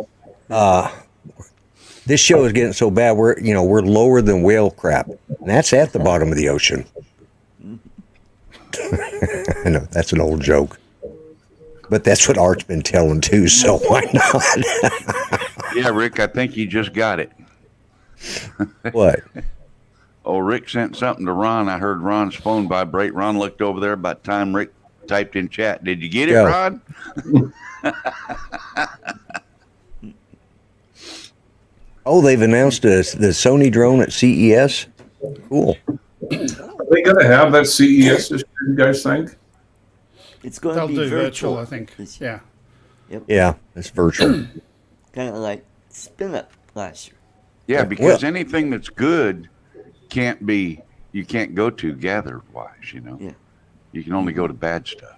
this show is getting so bad. We're lower than whale crap, and that's at the bottom of the ocean. I know that's an old joke, but that's what Art's been telling too. So why not? Yeah, Rick, I think you just got it. What? Oh, Rick sent something to Ron. I heard Ron's phone vibrate. Ron looked over there about the time Rick typed in chat. Did you get it, Yeah. Ron? Oh, they've announced the Sony drone at CES. Cool. Are they going to have that CES this year, you guys think? It's going They'll to be do virtual, I think. this year. Yeah. Yeah, it's virtual. Kind of like Spin Up last year. Yeah, because anything that's good you can't go to gather-wise, Yeah. You can only go to bad stuff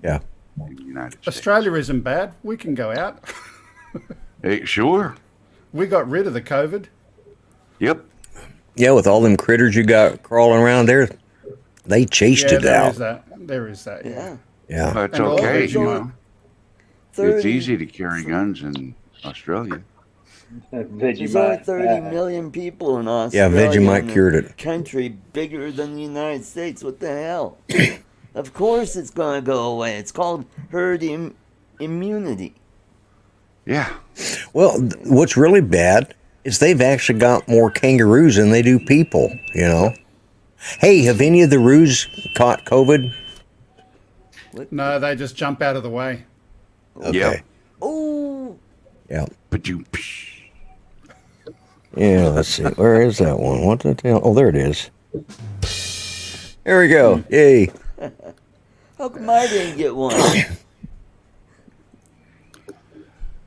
Yeah. in the United States. Australia isn't bad. We can go out. Hey, sure. We got rid of the COVID. Yep. Yeah, with all them critters you got crawling around there, they chased it out. There is that. Yeah. Yeah. But it's And all okay. Vegemite. It's easy to carry guns in Australia. There's only 30 million people in Australia. Yeah, Vegemite and a cured it. Country bigger than the United States. What the hell? Of course it's going to go away. It's called herd immunity. Yeah. Well, what's really bad is they've actually got more kangaroos than they do people, Hey, have any of the roos caught COVID? No, they just jump out of the way. Okay. Yep. Oh, Yeah. But you. Yeah, let's see. Where is that one? What the hell? Oh, there it is. There we go. Yay. how come I didn't get one?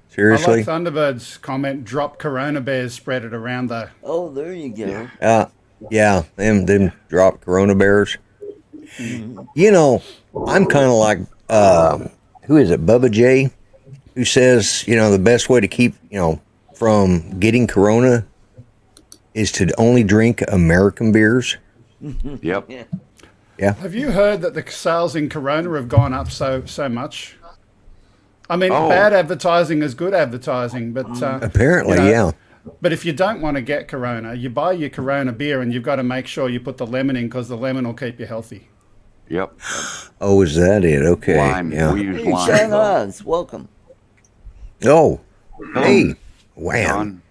Seriously? I like Thunderbird's comment, drop Corona bears, spread it around the... Oh, there you go. Yeah, them drop Corona bears. I'm kind of like, who is it, Bubba J, who says, the best way to keep, from getting Corona is to only drink American beers. Yep. Yeah. Have you heard that the sales in Corona have gone up so much? I mean, bad advertising is good advertising, but... Apparently, yeah. But if you don't want to get Corona, you buy your Corona beer and you've got to make sure you put the lemon in because the lemon will keep you healthy. Yep. Oh, is that it? Okay. Lime. Yeah. We use Hey, lime. Sean Oz, welcome. Oh, hey. Wow. John.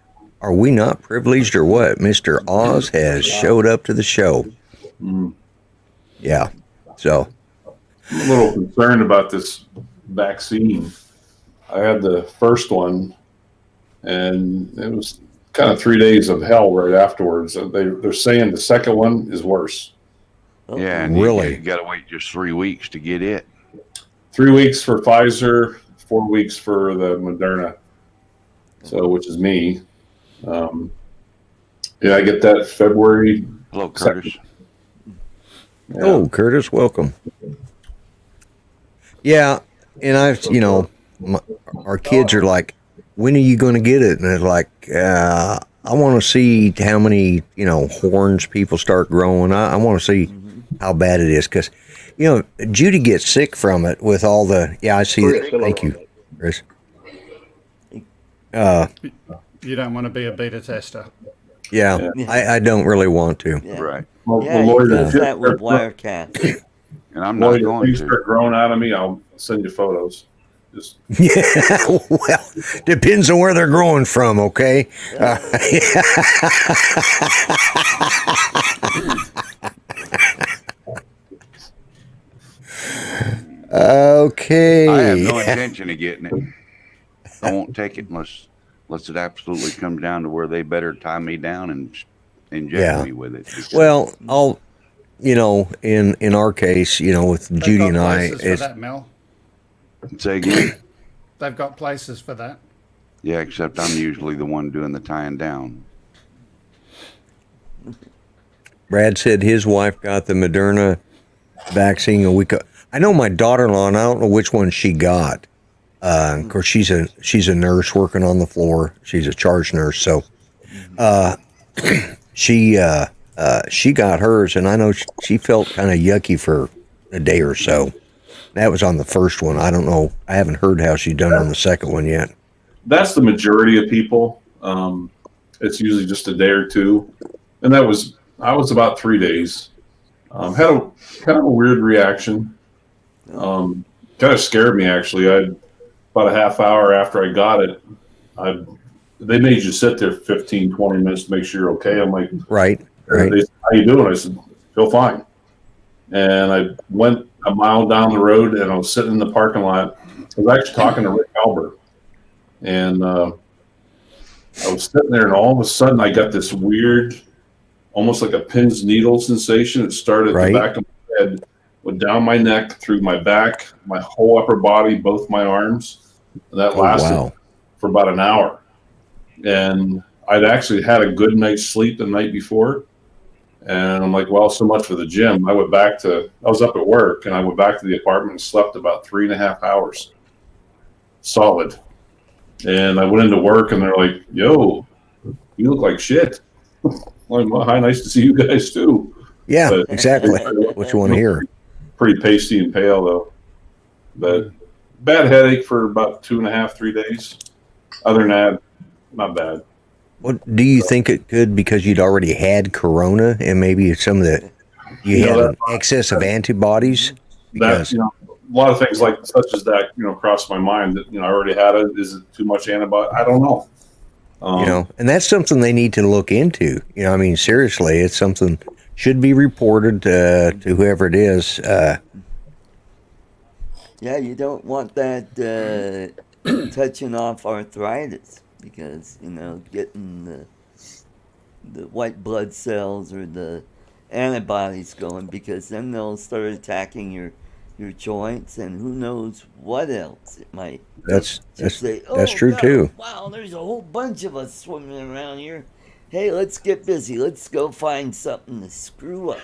Are we not privileged or what? Mr. Oz has showed up to the show. Yeah. So. I'm a little concerned about this vaccine. I had the first one, and it was kind of 3 days of hell right afterwards. They're saying the second one is worse. Yeah, and Really? you got to wait just 3 weeks to get it. 3 weeks for Pfizer, 4 weeks for the Moderna. So, which is me. Yeah, I get that February. Hello, Curtis. Yeah. Oh, Curtis, welcome. Yeah, and our kids are like, when are you going to get it? And it's like, I want to see how many, horns people start growing. I want to see how bad it is. Because, Judy gets sick from it with all the, I see it. Thank you, Chris. You don't want to be a beta tester. Yeah. I don't really want to. Yeah. Right. Well, Yeah, Lloyd, he does if that with Wirecast. And I'm not Lloyd, if going things to. start growing out of me, I'll send you photos. Just Yeah, well, depends on where they're growing from, okay? Okay. I have no intention of getting it. I won't take it unless it absolutely comes down to where they better tie me down and inject me with it. Because Well, I'll, in our case, with They've Judy got and I, places for that, Mel. say again. They've got places for that. Yeah, except I'm usually the one doing the tying down. Brad said his wife got the Moderna vaccine a week ago. I know my daughter-in-law, and I don't know which one she got. Of course, she's a nurse working on the floor. She's a charge nurse, so she got hers, and I know she felt kind of yucky for a day or so. That was on the first one. I don't know. I haven't heard how she's done on the second one yet. that's the majority of people. It's usually just a day or two, and I was about 3 days. Had a kind of a weird reaction. Kind of scared me actually. About a half hour after I got it, they made you sit there 15, 20 minutes to make sure you're okay. I'm like, Right. They said, how you doing? I said, feel fine. And I went a mile down the road and I was sitting in the parking lot. I was actually talking to Rick Albert. And I was sitting there and all of a sudden I got this weird, almost like a pin's needle sensation. It started at the back of my head, went down my neck, through my back, my whole upper body, both my arms. And that lasted for about an hour. And I'd actually had a good night's sleep the night before. And I'm like, well, so much for the gym. I was up at work and I went back to the apartment and slept about 3.5 hours. Solid. And I went into work and they're like, yo, you look like shit. I'm like, well, hi, nice to see you guys too. Yeah, But exactly. What you want to hear. Pretty pasty and pale though. But bad headache for about 2.5, 3 days. Other than that, not bad. Well, do you think it could because you'd already had corona and maybe some of the you had an excess of antibodies? Because a lot of things like such as that, crossed my mind that I already had it. Is it too much antibody? I don't know. And that's something they need to look into. I mean, seriously, it's something should be reported to whoever it is. Yeah, you don't want that touching off arthritis because getting the white blood cells or the antibodies going, because then they'll start attacking your joints and who knows what else it might. That's true God, too. Wow, there's a whole bunch of us swimming around here. Hey, let's get busy. Let's go find something to screw up.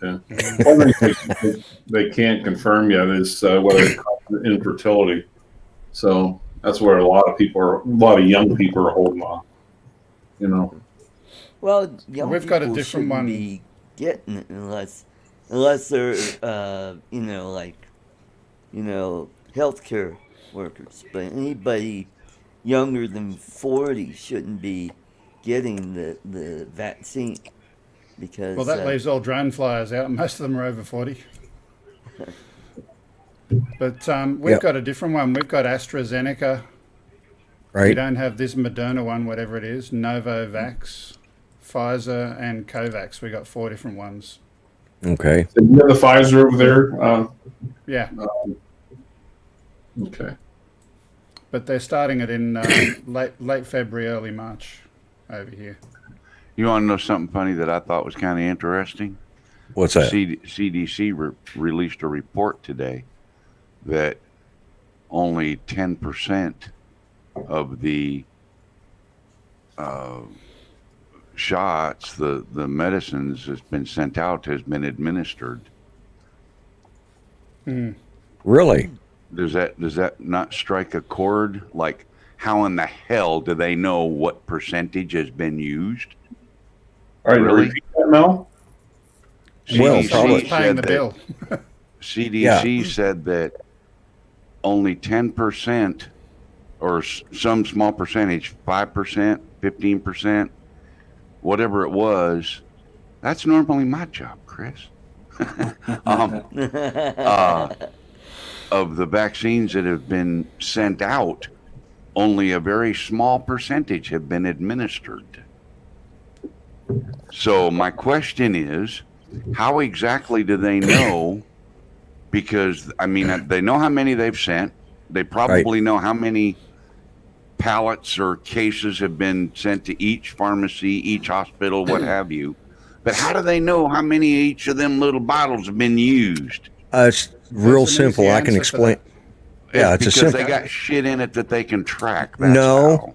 Yeah. One thing they can't confirm yet is whether it causes infertility. So that's where a lot of young people are holding on. Well, young We've got a people different shouldn't one. be getting it unless they're healthcare workers. But anybody younger than 40 shouldn't be getting the vaccine because Well, that leaves all drone flyers out. Most of them are over 40. But we've got a different one. We've got AstraZeneca. We Right. don't have this Moderna one, whatever it is. Novavax, Pfizer, and Covax. We got 4 different ones. Okay. So you have the Pfizer over there. Yeah, Okay. but they're starting it in late February, early March over here. You want to know something funny that I thought was kind of interesting? What's that? CDC released a report today that only 10% of the shots, the medicines that's been sent out has been administered. Really? Does that not strike a chord? Like, how in the hell do they know what percentage has been used? All right, Really? repeat that, Mel. Someone's paying the bill. CDC said that only 10% or some small percentage, 5%, 15%, whatever it was, that's normally my job, Chris. Of the vaccines that have been sent out, only a very small percentage have been administered. So my question is, how exactly do they know? Because, I mean, they know how many they've sent. They probably know how many pallets or cases have been sent to each pharmacy, each hospital, what have you. But how do they know how many each of them little bottles have been used? It's real simple. I can explain. Yeah, it's because a simple. They got shit in it that they can track. No.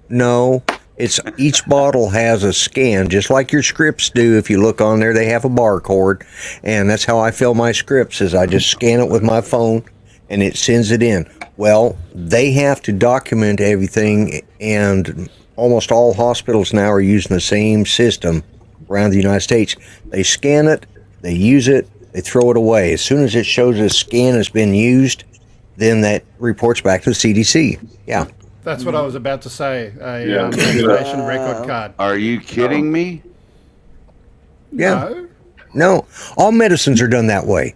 It's each bottle has a scan, just like your scripts do. If you look on there, they have a barcode, and that's how I fill my scripts. Is I just scan it with my phone, and it sends it in. Well, they have to document everything, and almost all hospitals now are using the same system around the United States. They scan it, they use it, they throw it away. As soon as it shows a scan has been used, then that reports back to the CDC. Yeah. That's what I was about to say. A vaccination record card. Are you kidding me? Yeah. No. All medicines are done that way.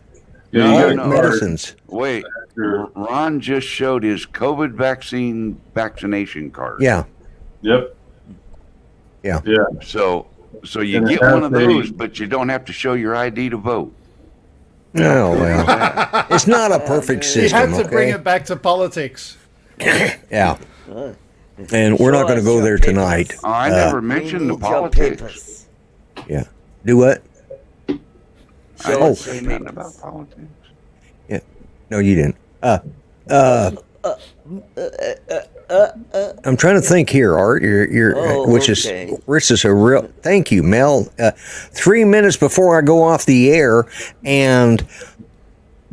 Yeah, all medicines. Wait. Ron just showed his COVID vaccination card. Yeah. Yep. Yeah. Yeah. So you get one of those, but you don't have to show your ID to vote. Oh, well. It's not a perfect system. You have to bring it back to politics. Yeah. And we're not going to go there tonight. Oh, I never mentioned the politics. Yeah. Do what? I didn't say nothing about politics. Yeah. No, you didn't. I'm trying to think here, Art. Which is a real. Thank you, Mel. 3 minutes before I go off the air, and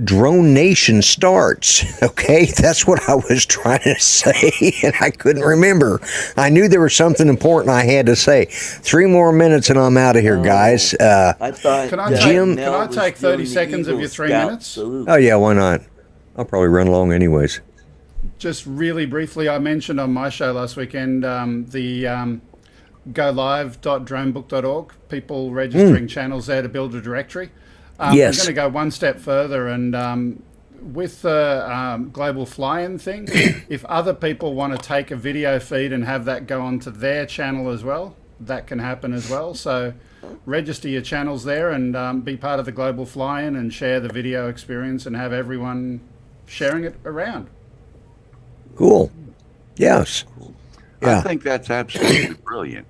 Drone Nation starts. Okay, that's what I was trying to say, and I couldn't remember. I knew there was something important I had to say. 3 more minutes, and I'm out of here, guys. I thought. Can I take 30 seconds of your 3 minutes? Salute. Oh yeah, why not? I'll probably run long anyways. Just really briefly, I mentioned on my show last weekend the golive.dronebook.org, people registering channels there to build a directory. Yes. I'm going to go one step further, and with the global fly-in thing, if other people want to take a video feed and have that go onto their channel as well, that can happen as well. So register your channels there and be part of the global fly-in and share the video experience and have everyone sharing it around. Cool. Yes. Yeah. I think that's absolutely brilliant.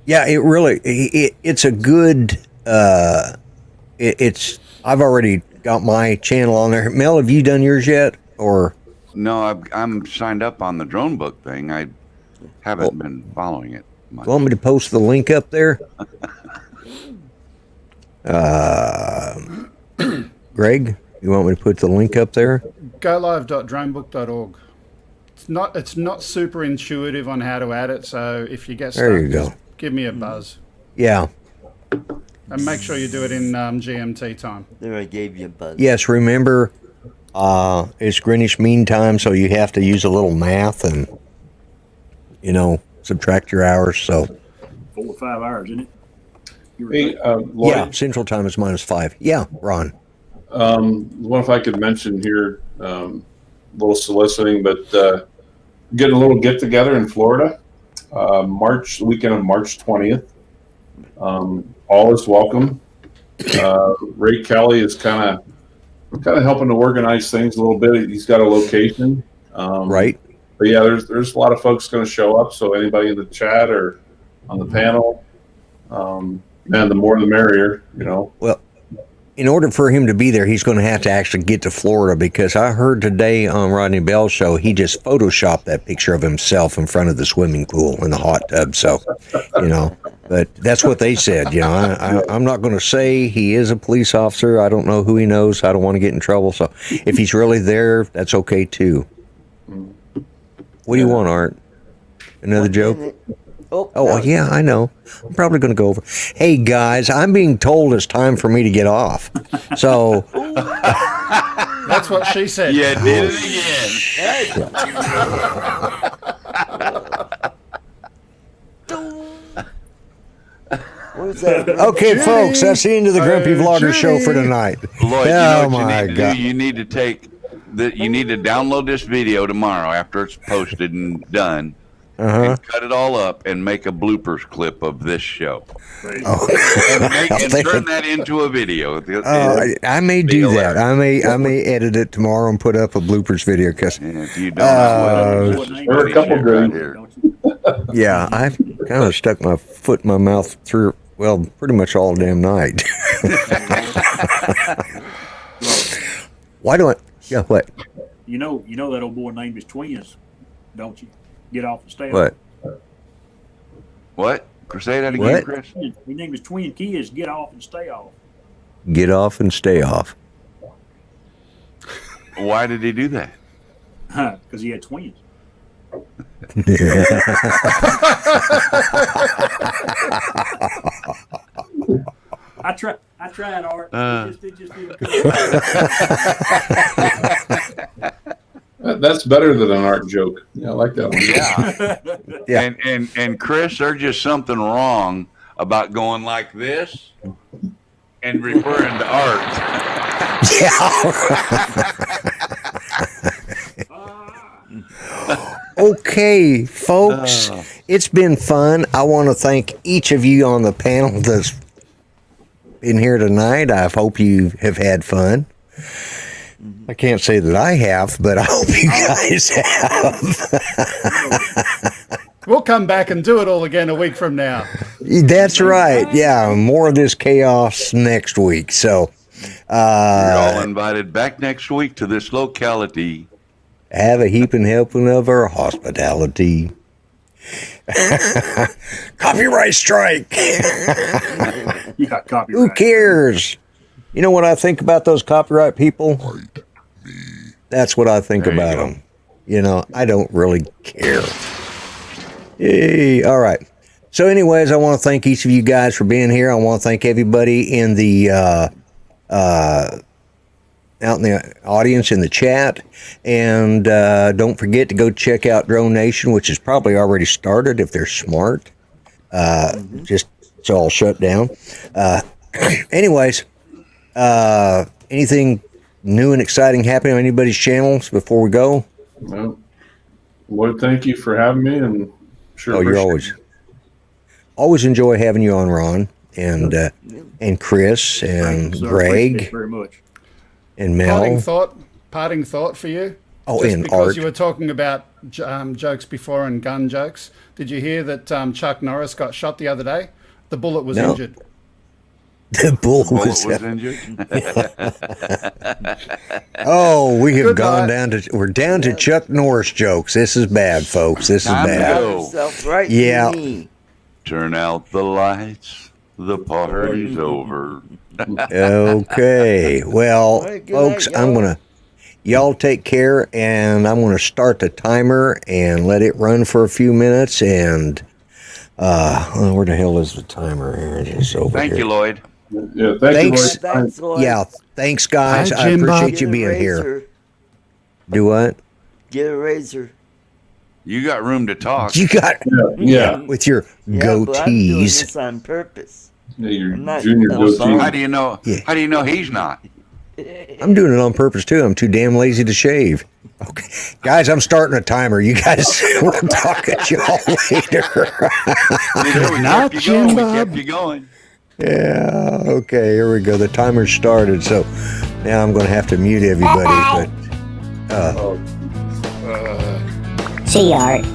Yeah, it really. It's a good. It's. I've already got my channel on there. Mel, have you done yours yet? Or no, I'm signed up on the drone book thing. I haven't been following it much. Want me to post the link up there? Greg, you want me to put the link up there? golive.dronebook.org. It's not super intuitive on how to add it, so if you get stuck, there you go. Give me a buzz. Yeah. And make sure you do it in GMT time. There, I gave you a buzz. Yes, remember, it's Greenwich Mean Time, so you have to use a little math and, subtract your hours. So 4 or 5 hours, isn't it? Hey, Lloyd, yeah, Central Time is -5. Yeah, Ron. What if I could mention here, a little soliciting, but getting a little get together in Florida, the weekend of March 20th. All is welcome. Ray Kelly is kind of helping to organize things a little bit. He's got a location, Right. But yeah, there's a lot of folks going to show up. So anybody in the chat or on the panel, and the more the merrier. Well, in order for him to be there, he's going to have to actually get to Florida, because I heard today on Rodney Bell's show, he just photoshopped that picture of himself in front of the swimming pool in the hot tub. So, But that's what they said. You know, I'm not going to say he is a police officer. I don't know who he knows. I don't want to get in trouble. So if he's really there, that's okay too. What do you want, Art? Another joke? Oh, yeah, I know. I'm probably going to go over. Hey, guys, I'm being told it's time for me to get off. So. That's what she said. Yeah, did it again. Okay, folks, that's the end of the Grumpy Vlogger show for tonight. Lloyd, oh, you know what my you need to God. do? You need to you need to download this video tomorrow after it's posted and done. And cut it all up and make a bloopers clip of this show. And turn that into a video. I may do that. I may edit it tomorrow and put up a bloopers video because if you don't know a couple good. Yeah, I've kind of stuck my foot in my mouth through pretty much all damn night. Why do I? Yeah, what? You know that old boy named his twins, don't you? Get off and stay What? off. What? Say that again, What? Chris? He named his twin kids Get Off and Stay Off. Get off and stay off. Why did he do that? Because he had twins. I tried, Art. It just didn't come. That's better than an Art joke. Yeah, I like that one. Yeah. And Chris, there's just something wrong about going like this and referring to Art. Okay, folks, it's been fun. I want to thank each of you on the panel that's been here tonight. I hope you have had fun. I can't say that I have, but I hope you guys have. We'll come back and do it all again a week from now. That's right. Yeah, more of this chaos next week. So, you're all invited back next week to this locality. Have a heaping helping of our hospitality. Copyright strike. You got copyright. Who cares? You know what I think about those copyright people? That's what I think about them. You know, I don't really care. Yay. All right. So anyways, I want to thank each of you guys for being here. I want to thank everybody in the out in the audience in the chat. And don't forget to go check out Drone Nation, which is probably already started if they're smart. Just it's all shut down. Anyways, anything new and exciting happening on anybody's channels before we go? Well, Lloyd, thank you for having me, and sure. You're always enjoy having you on, Ron, and Chris and Greg very much. and Mel. Parting thought for you. Oh, Just and because Art. you were talking about jokes before and gun jokes. Did you hear that Chuck Norris got shot the other day? The bullet was injured. The bull was injured. Oh, we have Good gone night. we're down to Chuck Norris jokes. This is bad, folks. This is bad. Yourself right Yeah. to me. Turn out the lights. The party's over. Okay. Well, All right, good folks, night, y'all take care, and I'm going to start the timer and let it run for a few minutes. And where the hell is the timer here? It's over Thank here. you, Lloyd. Yeah, thank Thanks. you, Lloyd. Thanks, Lloyd. Yeah, thanks, guys. Hi, I Jim appreciate Bob. you Get a being here. razor. Do what? Get a razor. You got room to talk. You got Yeah, with your Yeah, but I'm doing goatees. this on purpose. yeah, your I'm not- junior I'm goatee. sorry. How do you know? Yeah. How do you know he's not? I'm doing it on purpose too. I'm too damn lazy to shave. Okay, guys, I'm starting a timer. You guys, we'll talk at y'all later. We night, kept you going. Jim We Bob. kept you going. Yeah. Okay. Here we go. The timer started. So now I'm going to have to mute everybody. But See ya, Art.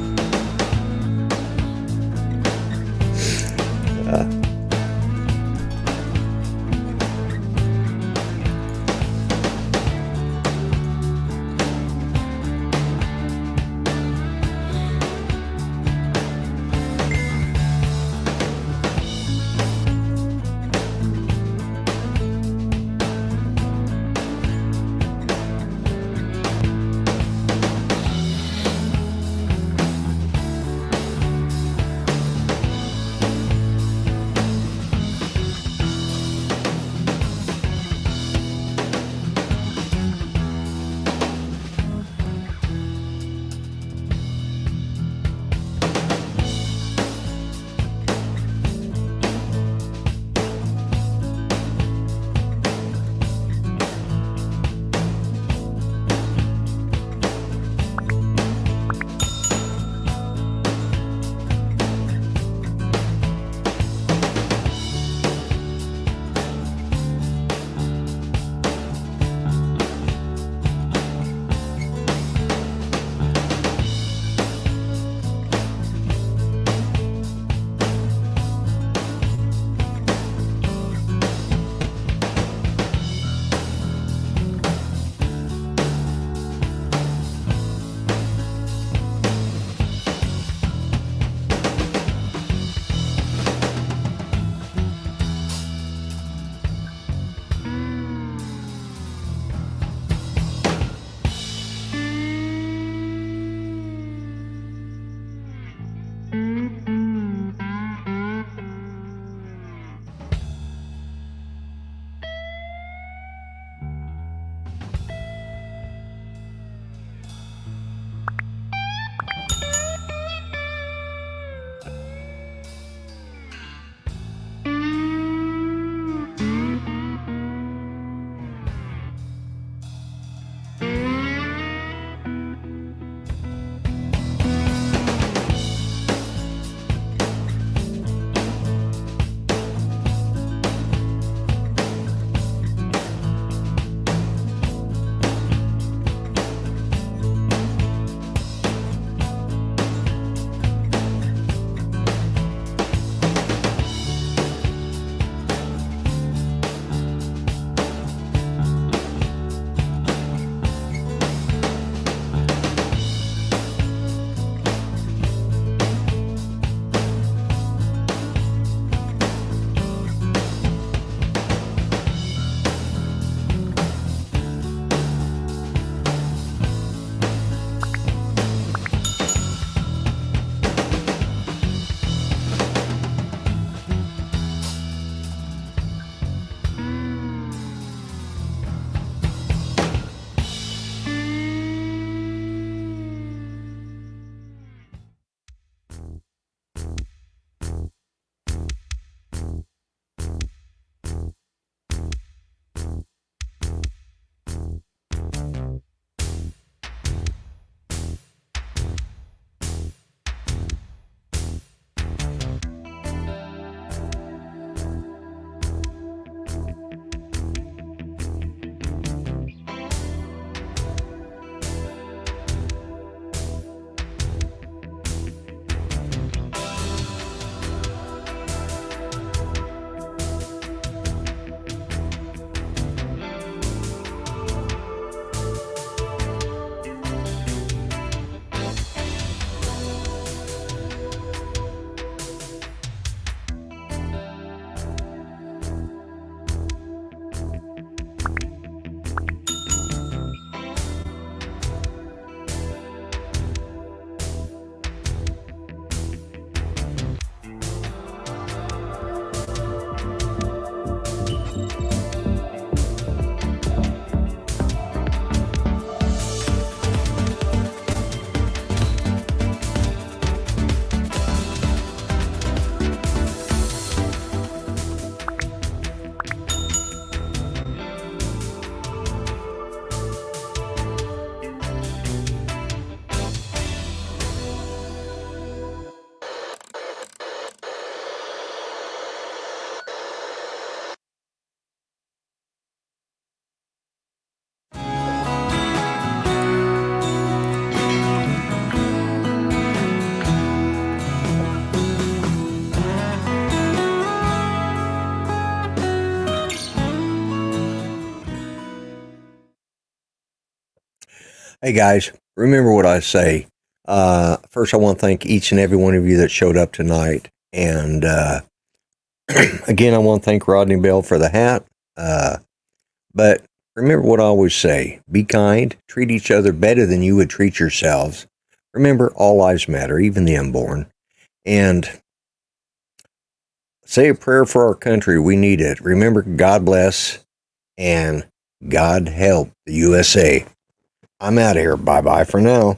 Hey guys, remember what I say. First, I want to thank each and every one of you that showed up tonight. And again, I want to thank Rodney Bell for the hat. But remember what I always say. Be kind. Treat each other better than you would treat yourselves. Remember, all lives matter, even the unborn. And say a prayer for our country. We need it. Remember, God bless and God help the USA. I'm out of here. Bye-bye for now.